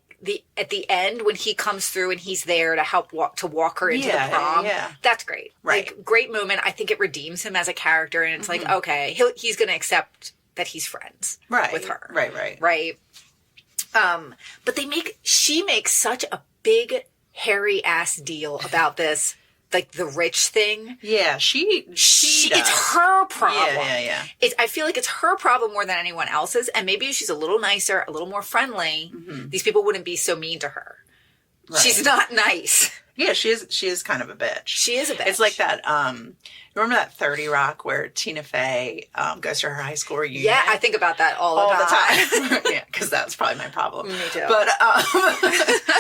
at the end when he comes through and he's there to help walk her into the prom. Yeah. That's great. Right. Like, great moment. I think it redeems him as a character, and it's like, okay, he's going to accept that he's friends with her. Right. But she makes such a big hairy ass deal about this. Like, the rich thing. Yeah, she does. It's her problem. Yeah. I feel like it's her problem more than anyone else's. And maybe if she's a little nicer, a little more friendly, these people wouldn't be so mean to her. Right. She's not nice. Yeah, she is kind of a bitch. She is a bitch. It's like that, remember that 30 Rock where Tina Fey goes to her high school reunion? Yeah, I think about that all the time. Yeah, because that's probably my problem. Me too. But,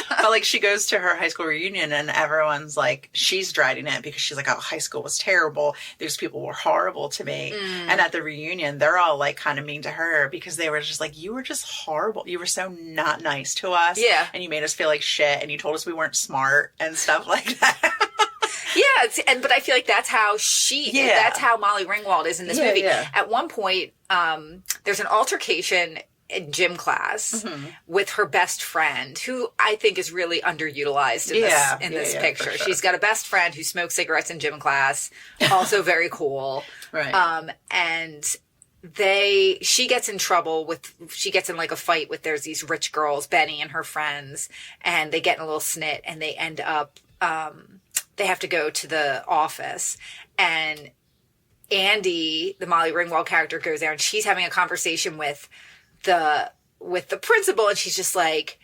but like, she goes to her high school reunion and everyone's like, she's dreading it because she's like, oh, high school was terrible. These people were horrible to me. And at the reunion, they're all like kind of mean to her because they were just like, you were just horrible. You were so not nice to us. Yeah. And you made us feel like shit and you told us we weren't smart and stuff like that. Yeah, but I feel like that's how that's how Molly Ringwald is in this movie. Yeah. At one point, there's an altercation in gym class with her best friend, who I think is really underutilized in this picture. Sure. She's got a best friend who smokes cigarettes in gym class, also very cool. Right. And she gets in trouble she gets in like a fight with, there's these rich girls, Benny and her friends, and they get in a little snit and they end up, they have to go to the office, and Andy, the Molly Ringwald character, goes there and she's having a conversation with the principal, and she's just like,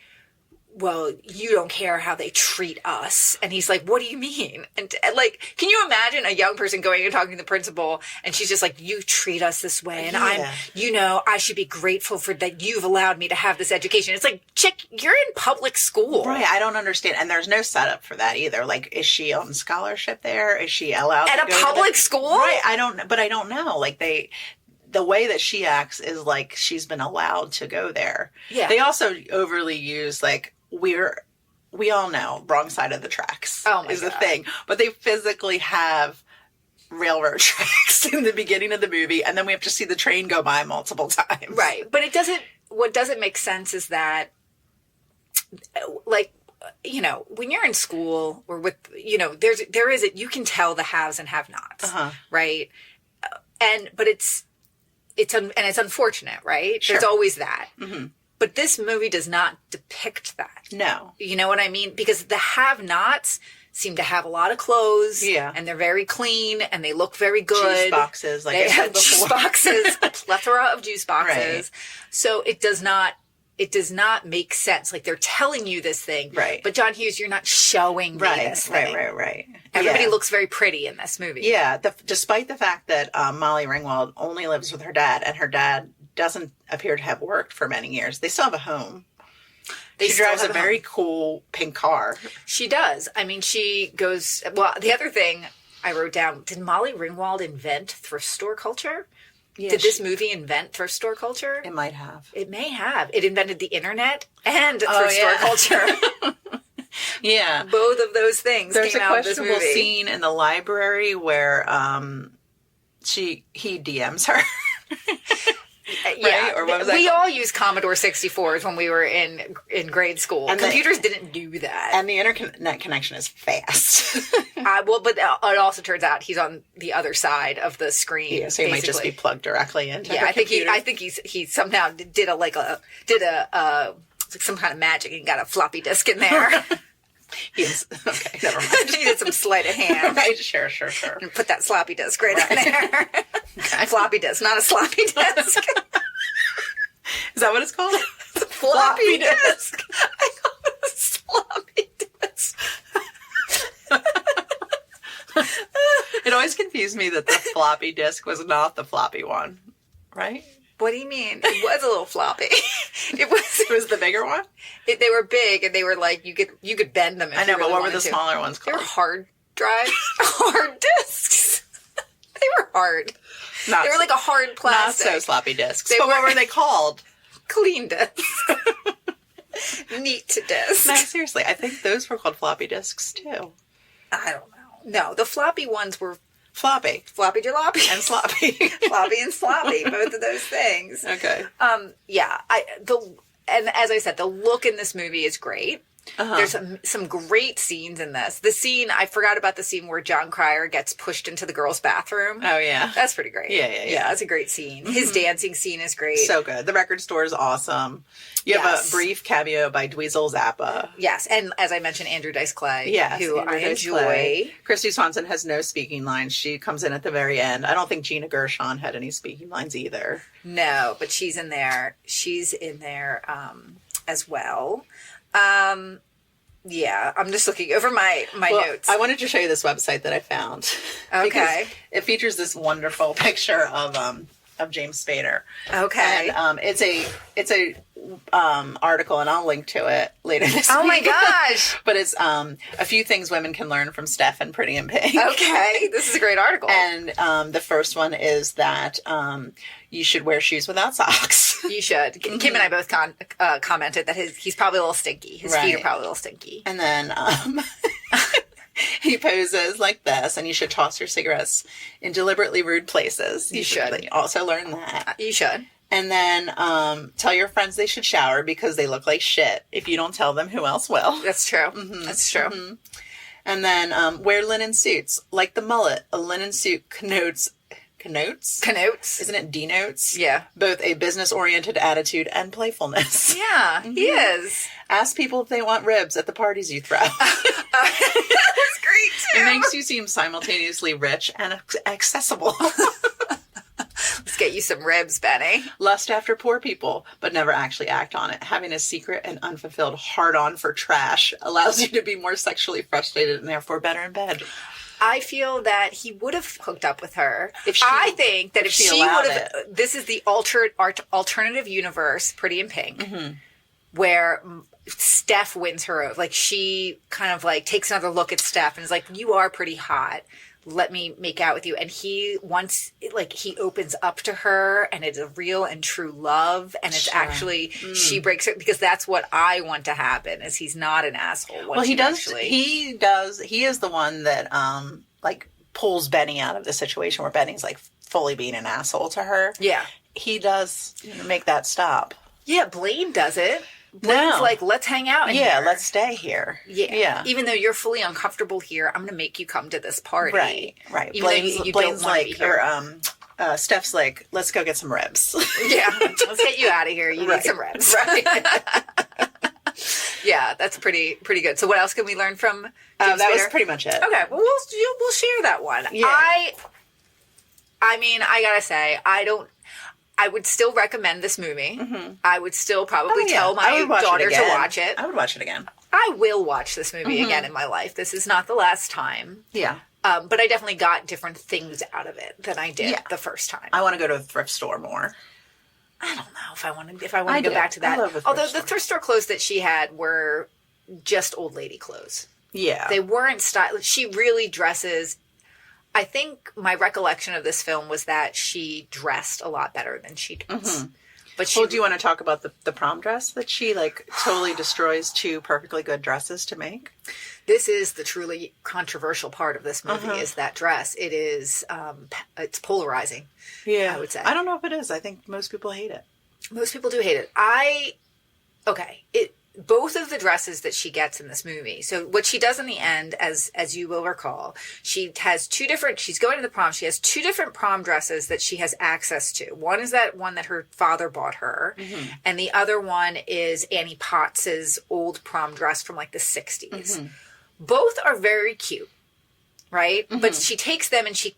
well, you don't care how they treat us. And he's like, what do you mean? And like, can you imagine a young person going and talking to the principal and she's just like, you treat us this way. And I should be grateful for that you've allowed me to have this education. It's like, chick, you're in public school. Right. I don't understand. And there's no setup for that either. Like, is she on scholarship there? Is she allowed at to go a public school? Right. I don't know. Like the way that she acts is like she's been allowed to go there. Yeah. They also overly use like, we all know wrong side of the tracks is the thing, but they physically have railroad tracks in the beginning of the movie, and then we have to see the train go by multiple times. Right. But what doesn't make sense is that, like, you know, when you're in school or with, you know, you can tell the haves and have-nots, right? But it's unfortunate, right? Sure. There's always that. Mm-hmm. But this movie does not depict that. No. You know what I mean? Because the have-nots seem to have a lot of clothes. Yeah. And they're very clean and they look very good. Juice boxes, like they I said have before. juice boxes, a plethora of juice boxes. Right. So it does not make sense. Like, they're telling you this thing. Right. But John Hughes, you're not showing me this thing. Right. Everybody looks very pretty in this movie. Yeah. Despite the fact that Molly Ringwald only lives with her dad, and her dad doesn't appear to have worked for many years, they still have a home. She drives a very cool pink car. She does. I mean, she goes... Well, the other thing I wrote down, did Molly Ringwald invent thrift store culture? Yeah, did this movie invent thrift store culture? It might have. It may have. It invented the internet and thrift store culture. Yeah. Both of those things There's came a out of this questionable movie. scene in the library where he DMs her. Yeah, right? Or what was that we called? all used Commodore 64s when we were in grade school. And computers didn't do that. And the internet connection is fast. But it also turns out he's on the other side of the screen. Yeah, so he might just be plugged directly into. Yeah, I think he somehow did some kind of magic and got a floppy disk in there. Okay, never mind. He did some sleight of hand. Right, sure. And put that floppy disk right in there. Okay. Floppy disk, not a sloppy disk. Is that what it's called? Floppy disk. I call it a sloppy disk. It always confused me that the floppy disk was not the floppy one, right? What do you mean? It was a little floppy. It was the bigger one? They were big, and they were like, you could bend them if I know, you really but what were the wanted to. smaller ones called? They were hard drives. Hard disks. They were hard. They were like a hard plastic. Not so sloppy disks. But what were they called? Clean disks. Neat to disks. No, seriously. I think those were called floppy disks, too. I don't know. No, the floppy ones were... Floppy. Floppy jalopy. And sloppy. Floppy and sloppy. Both of those things. Okay. Yeah. And as I said, the look in this movie is great. There's some great scenes in this. The scene, I forgot about the scene where John Cryer gets pushed into the girls' bathroom. Oh, yeah. That's pretty great. Yeah. That's a great scene. His dancing scene is great. So good. The record store is awesome. You have a brief cameo by Dweezil Zappa. Yes. And as I mentioned, Andrew Dice Clay, who Andrew I Dice enjoy. Clay. Christy Swanson has no speaking lines. She comes in at the very end. I don't think Gina Gershon had any speaking lines either. No, but she's in there. She's in there as well. Yeah, I'm just looking over my notes. I wanted to show you this website that I found. Okay. It features this wonderful picture of James Spader. Okay. And it's a article, and I'll link to it later this week. Oh my gosh. But it's a few things women can learn from Steph and Pretty in Pink. Okay. This is a great article. And the first one is that you should wear shoes without socks. You should. Kim and I both commented that he's probably a little stinky. His feet are probably a little stinky. And then he poses like this, and you should toss your cigarettes in deliberately rude places. You should. Also learn that. You should. And then tell your friends they should shower because they look like shit. If you don't tell them, who else will? That's true. That's true. Mm-hmm. And then wear linen suits. Like the mullet, a linen suit connotes? Isn't it denotes? Yeah. Both a business-oriented attitude and playfulness. Yeah, he is. Ask people if they want ribs at the parties you throw. That was great, too. It makes you seem simultaneously rich and accessible. Let's get you some ribs, Benny. Lust after poor people, but never actually act on it. Having a secret and unfulfilled hard-on for trash allows you to be more sexually frustrated and therefore better in bed. I feel that he would have hooked up with her. If she would have, this is the alternative universe, Pretty in Pink, where Steph wins her over. Like, she kind of like takes another look at Steph and is like, you are pretty hot. Let me make out with you. And he opens up to her, and it's a real and true love. And it's actually, she breaks it, because that's what I want to happen, is he's not an asshole. Well, he is the one that, pulls Benny out of the situation where Benny's like fully being an asshole to her. Yeah. He does make that stop. Yeah. Blaine does it. Blaine's like, let's hang out in here. Let's stay here. Yeah. Even though you're fully uncomfortable here, I'm going to make you come to this party. Right. Even Blaine's, though you Blaine's don't want to be here. Steph's like, let's go get some ribs. Yeah. Let's get you out of here. You need some ribs. Right. Yeah, that's pretty good. So what else can we learn from James that was Spader? pretty much it. Okay. Well, we'll share that one. Yeah. I mean, I got to say, I would still recommend this movie. Mm-hmm. I would still probably tell my daughter to watch it. I would watch it again. I will watch this movie again in my life. This is not the last time. Yeah. But I definitely got different things out of it than I did the first time. I want to go to the thrift store more. I don't know if I want to go back to that. I love Although the thrift store clothes that she had were just old lady clothes. Yeah. They weren't stylish. She really dresses. I think my recollection of this film was that she dressed a lot better than she does. Mm-hmm. But do you want to talk about the prom dress that she totally destroys two perfectly good dresses to make? This is the truly controversial part of this movie, is that dress. It is, it's polarizing. Yeah. I would say. I don't know if it is. I think most people hate it. Most people do hate it. Both of the dresses that she gets in this movie. So what she does in the end, as you will recall, she's going to the prom. She has two different prom dresses that she has access to. One is that one that her father bought her. Mm-hmm. And the other one is Annie Potts's old prom dress from the 60s. Mm-hmm. Both are very cute. Right? Mm-hmm. But she takes them and she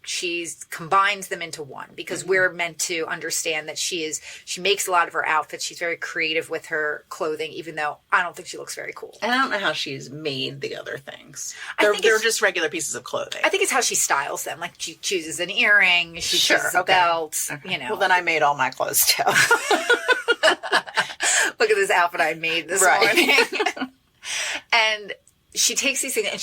combines them into one, because we're meant to understand that she makes a lot of her outfits. She's very creative with her clothing, even though I don't think she looks very cool. And I don't know how she's made the other things. They're just regular pieces of clothing. I think it's how she styles them. Like, she chooses an earring, she chooses a belt, Okay. Well, then I made all my clothes too. Look at this outfit I made this morning. And she takes these things and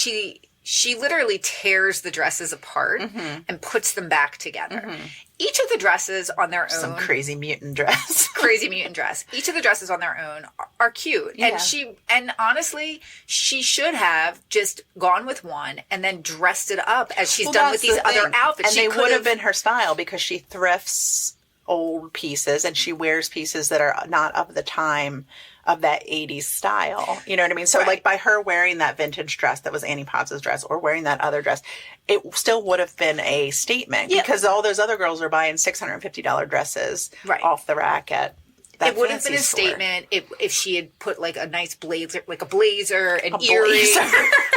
she literally tears the dresses apart and puts them back together. Mm-hmm. Each of the dresses on their own... Some crazy mutant dress. Crazy mutant dress. Each of the dresses on their own are cute. Yeah. And honestly, she should have just gone with one and then dressed it up as she's done with these other outfits. And they would have been her style, because she thrifts old pieces and she wears pieces that are not of the time of that 80s style. You know what I mean? So by her wearing that vintage dress that was Annie Potts' dress, or wearing that other dress, it still would have been a statement, because all those other girls are buying $650 dresses off the rack at that. It would have been a statement if she had put a nice blazer, a blazer, an earring.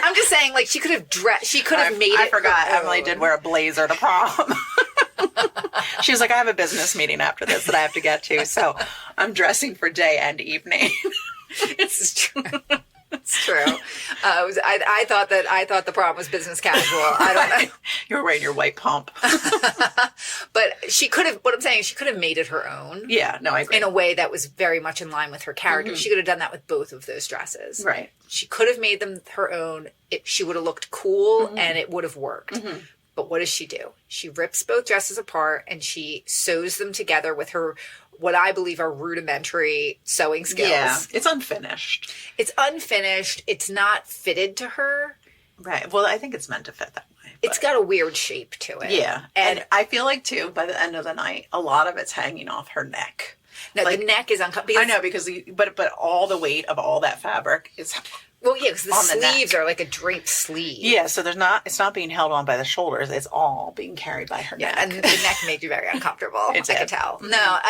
I'm just saying, she could have made it. I forgot Emily did wear a blazer to prom. She was like, I have a business meeting after this that I have to get to, so I'm dressing for day and evening. It's true. It's true. I thought the prom was business casual. I don't know. You were wearing your white pump. But she could have, what I'm saying, she could have made it her own. Yeah, no, I agree. In a way that was very much in line with her character. Mm-hmm. She could have done that with both of those dresses. Right. She could have made them her own. She would have looked cool and it would have worked. Mm-hmm. But what does she do? She rips both dresses apart and she sews them together with her, what I believe are rudimentary sewing skills. Yeah, it's unfinished. It's not fitted to her. Right. Well, I think it's meant to fit that way. It's got a weird shape to it. Yeah. And I feel like, too, by the end of the night, a lot of it's hanging off her neck. No, the neck is uncomfortable. I know, but all the weight of all that fabric is... Well, yeah, because the sleeves are like a draped sleeve. Yeah, so it's not being held on by the shoulders. It's all being carried by her neck. Yeah, and the neck made you very uncomfortable. I could tell. Mm-hmm. No,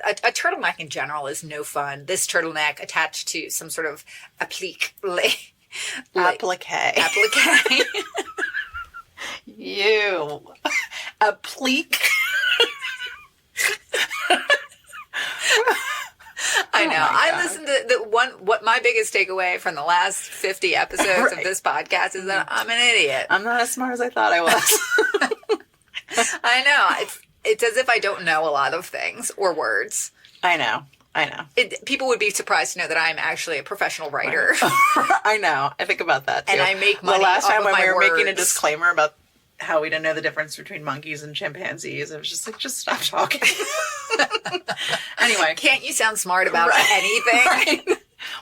a turtleneck in general is no fun. This turtleneck attached to some sort of applique. Applique. You. Applique. I know. my I God. listened to what my biggest takeaway from the last 50 episodes of this podcast is that I'm an idiot. I'm not as smart as I thought I was. I know. It's as if I don't know a lot of things or words. I know. People would be surprised to know that I'm actually a professional writer. I know. I think about that too. And I make money The last off time of when my we were making a words. disclaimer about how we didn't know the difference between monkeys and chimpanzees, it was just like, just stop talking. Anyway. Can't you sound smart about anything? Right.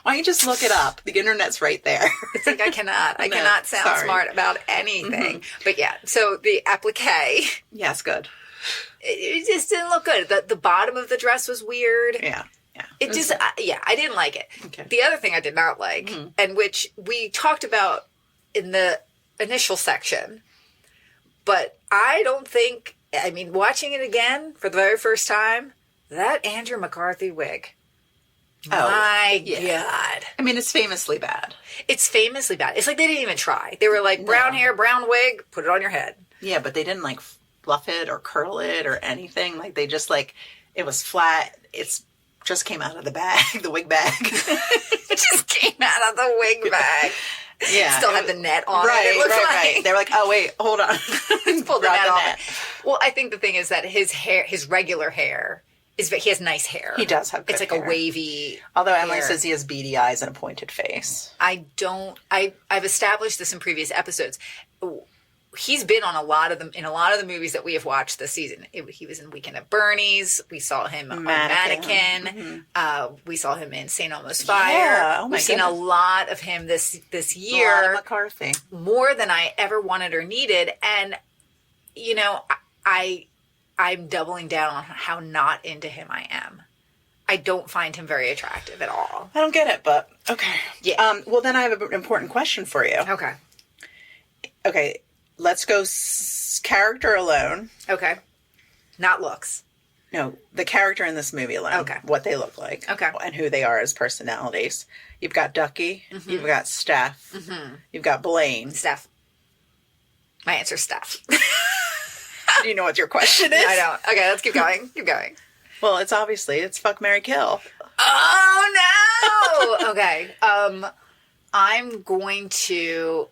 Why don't you just look it up? The internet's right there. It's like I cannot No, cannot sound sorry. smart about anything. But yeah, so the applique, Yes, good. it just didn't look good. The bottom of the dress was weird. Yeah. It just, I didn't like it. Okay. The other thing I did not like, and which we talked about in the initial section, but I don't think, I mean, watching it again for the very first time, that Andrew McCarthy wig. My God. I mean, it's famously bad. It's famously bad. It's like they didn't even try. They were like, brown hair, brown wig, put it on your head. Yeah, but they didn't like fluff it or curl it or anything. Like they just like, it was flat. It's just came out of the bag, the wig bag. It just came out of the wig bag. Yeah. Still had the net on Right, it. It looked right. like. They were like, oh, wait, hold on. Pulled the Grab net off. Well, I think the thing is that his hair, his regular hair, he has nice hair. He does have good It's like hair. a wavy. Although Emily hair. says he has beady eyes and a pointed face. I've established this in previous episodes. He's been on a lot of them in a lot of the movies that we have watched this season. He was in Weekend at Bernie's. We saw him on Mannequin. We saw him in St. Elmo's Fire. Yeah. Oh my We've seen a goodness. lot of him this A lot year, of McCarthy. more than I ever wanted or needed. And you know, I'm doubling down on how not into him I am. I don't find him very attractive at all. I don't get it, but okay. Yeah. Well, then I have an important question for you. Okay. Okay, let's go character alone. Okay. Not looks. No, the character in this movie alone. Okay. What they look like. Okay. And who they are as personalities. You've got Ducky. You've got Steph. You've got Blaine. Steph. My answer's Steph. Do you know what your question is? I don't. Okay, let's keep going. Keep going. Well, it's fuck, marry, kill. Oh no! Okay. I'm going to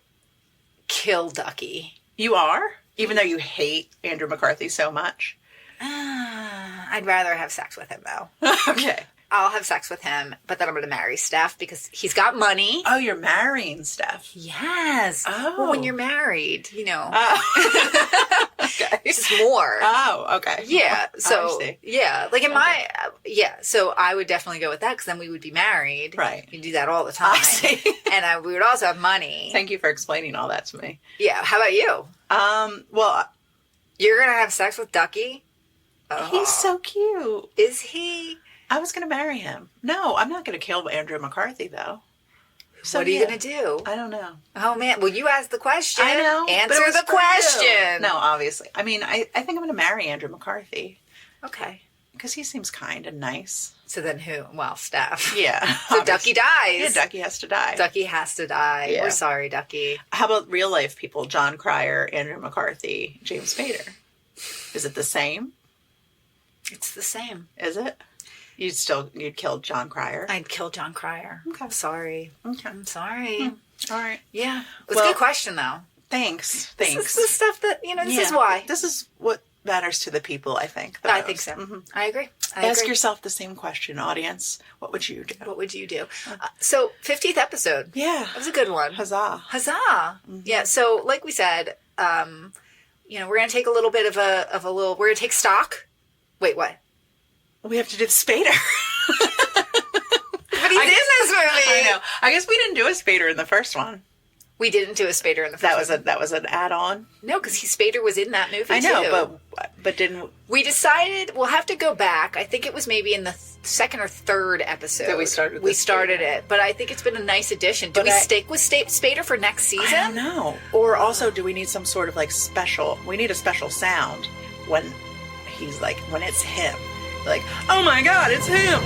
kill Ducky. You are? Even though you hate Andrew McCarthy so much? I'd rather have sex with him though. Okay. I'll have sex with him, but then I'm going to marry Steph because he's got money. Oh, you're marrying Steph. Yes. Oh. Well, when you're married, you know, Okay. it's just more. Oh, okay. Yeah. So I see. yeah, like in my So I would definitely go with that because then we would be married. Right. You do that all the time. I see. And we would also have money. Thank you for explaining all that to me. Yeah. How about you? Well, You're gonna have sex with Ducky? Oh. he's so cute. Is he? I was going to marry him. No, I'm not going to kill Andrew McCarthy, though. So, What are you yeah. gonna do? I don't know. Oh man. Well, you asked the question. I know. but it Answer was the for you. question. No, obviously. I mean, I think I'm going to marry Andrew McCarthy Okay. because he seems kind and nice. So then who? Well, Steph. Yeah. So obviously. Ducky dies. Yeah, Ducky has to die. Ducky has to die. Yeah. We're sorry, Ducky. How about real life people? John Cryer, Andrew McCarthy, James Spader. Is it the same? It's the same. Is it? You'd kill John Cryer. I'd kill John Cryer. Okay. I'm sorry. Okay. I'm sorry. All right. Yeah. It was Well, a good question, though. Thanks. This is the stuff that, this is Yeah. why. This is what matters to the people, I think. the I most. think so. Mhm. I agree. Ask yourself the same question, audience. What would you do? What would you do? So, 50th episode. Yeah. That was a good one. Huzzah. Huzzah. Yeah. So, like we said, we're going to take a little bit of a little, we're going to take stock. Wait, what? We have to do the Spader. But he's in this movie. I know. I guess we didn't do a Spader in the first one. We didn't do a Spader in the first That was an add-on. No, because Spader was in that movie, I know, too. but didn't We decided we'll have to go back. I think it was maybe in the second or third episode That we started We this started Spader. it, but I think it's been a nice addition. Do But we I- stick with Spader for next I don't season? know. Or also, do we need some sort of like special? We need a special sound when he's like when it's him. Like, oh my God, it's him.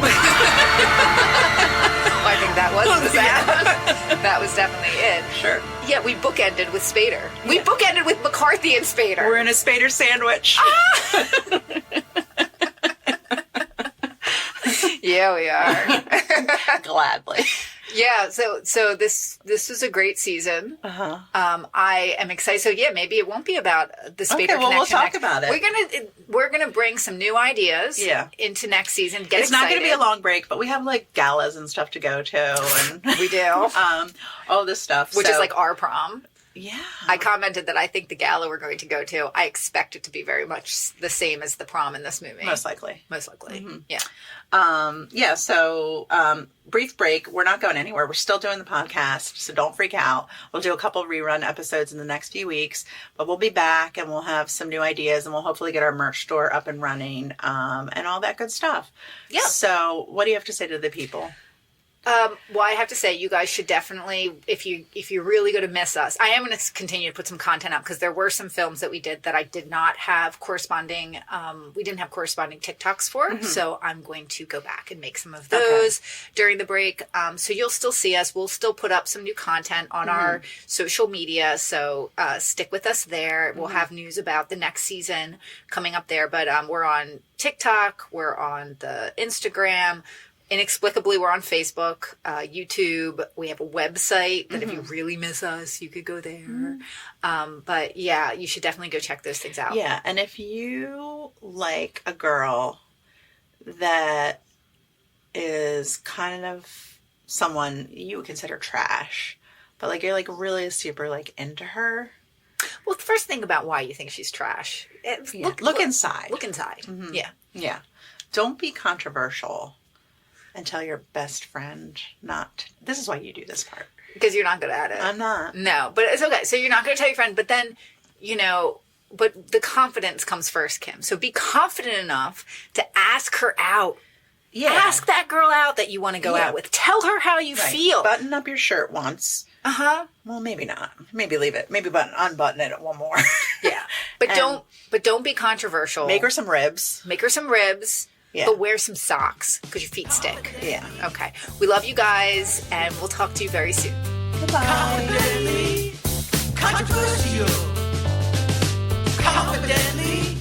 I think that was the sound. That was definitely it. Sure. Yeah, we bookended with Spader. We bookended with McCarthy and Spader. We're in a Spader sandwich. Yeah, we are. Gladly. Yeah, so this was a great season. I am excited. So yeah, maybe it won't be about the Spader Okay, connection. well, we'll talk next. about it. We're gonna bring some new ideas. Yeah. Into next season. It's It's not going to be a long break, but we have like galas and stuff to go to, and We do, all this stuff, which is so- like our prom. yeah. I commented that I think the gala we're going to go to, I expect it to be very much the same as the prom in this movie. Most likely. Yeah. Yeah, so brief break. We're not going anywhere. We're still doing the podcast, so don't freak out. We'll do a couple of rerun episodes in the next few weeks, but we'll be back and we'll have some new ideas and we'll hopefully get our merch store up and running and all that good stuff. Yeah. So what do you have to say to the people? Well, I have to say, you guys should definitely, if you're really going to miss us, I am going to continue to put some content up because there were some films that we did that I did not have corresponding, we didn't have corresponding TikToks for. So I'm going to go back and make some of those during the break. So you'll still see us. We'll still put up some new content on our social media. So stick with us there. We'll have news about the next season coming up there. But we're on TikTok. We're on the Instagram. Inexplicably, we're on Facebook, YouTube. We have a website that if you really miss us, you could go there. But yeah, you should definitely go check those things out. Yeah, and if you like a girl that is kind of someone you would consider trash, but like you're like really super like into her. Well, the first thing about why you think she's trash. Look inside. Look inside. Yeah. Yeah. Don't be controversial. And tell your best friend not. This is why you do this part. Because you're not good at it. I'm not. No, but it's okay. So you're not going to tell your friend, but then, but the confidence comes first, Kim. So be confident enough to ask her out. Yeah. Ask that girl out that you want to go out with. Tell her how you feel. Button up your shirt once. Well, maybe not. Maybe leave it. Maybe unbutton it one more. Yeah. But don't be controversial. Make her some ribs. Yeah. But wear some socks because your feet stink. Yeah. Okay. We love you guys, and we'll talk to you very soon. Confidently controversial. Confidently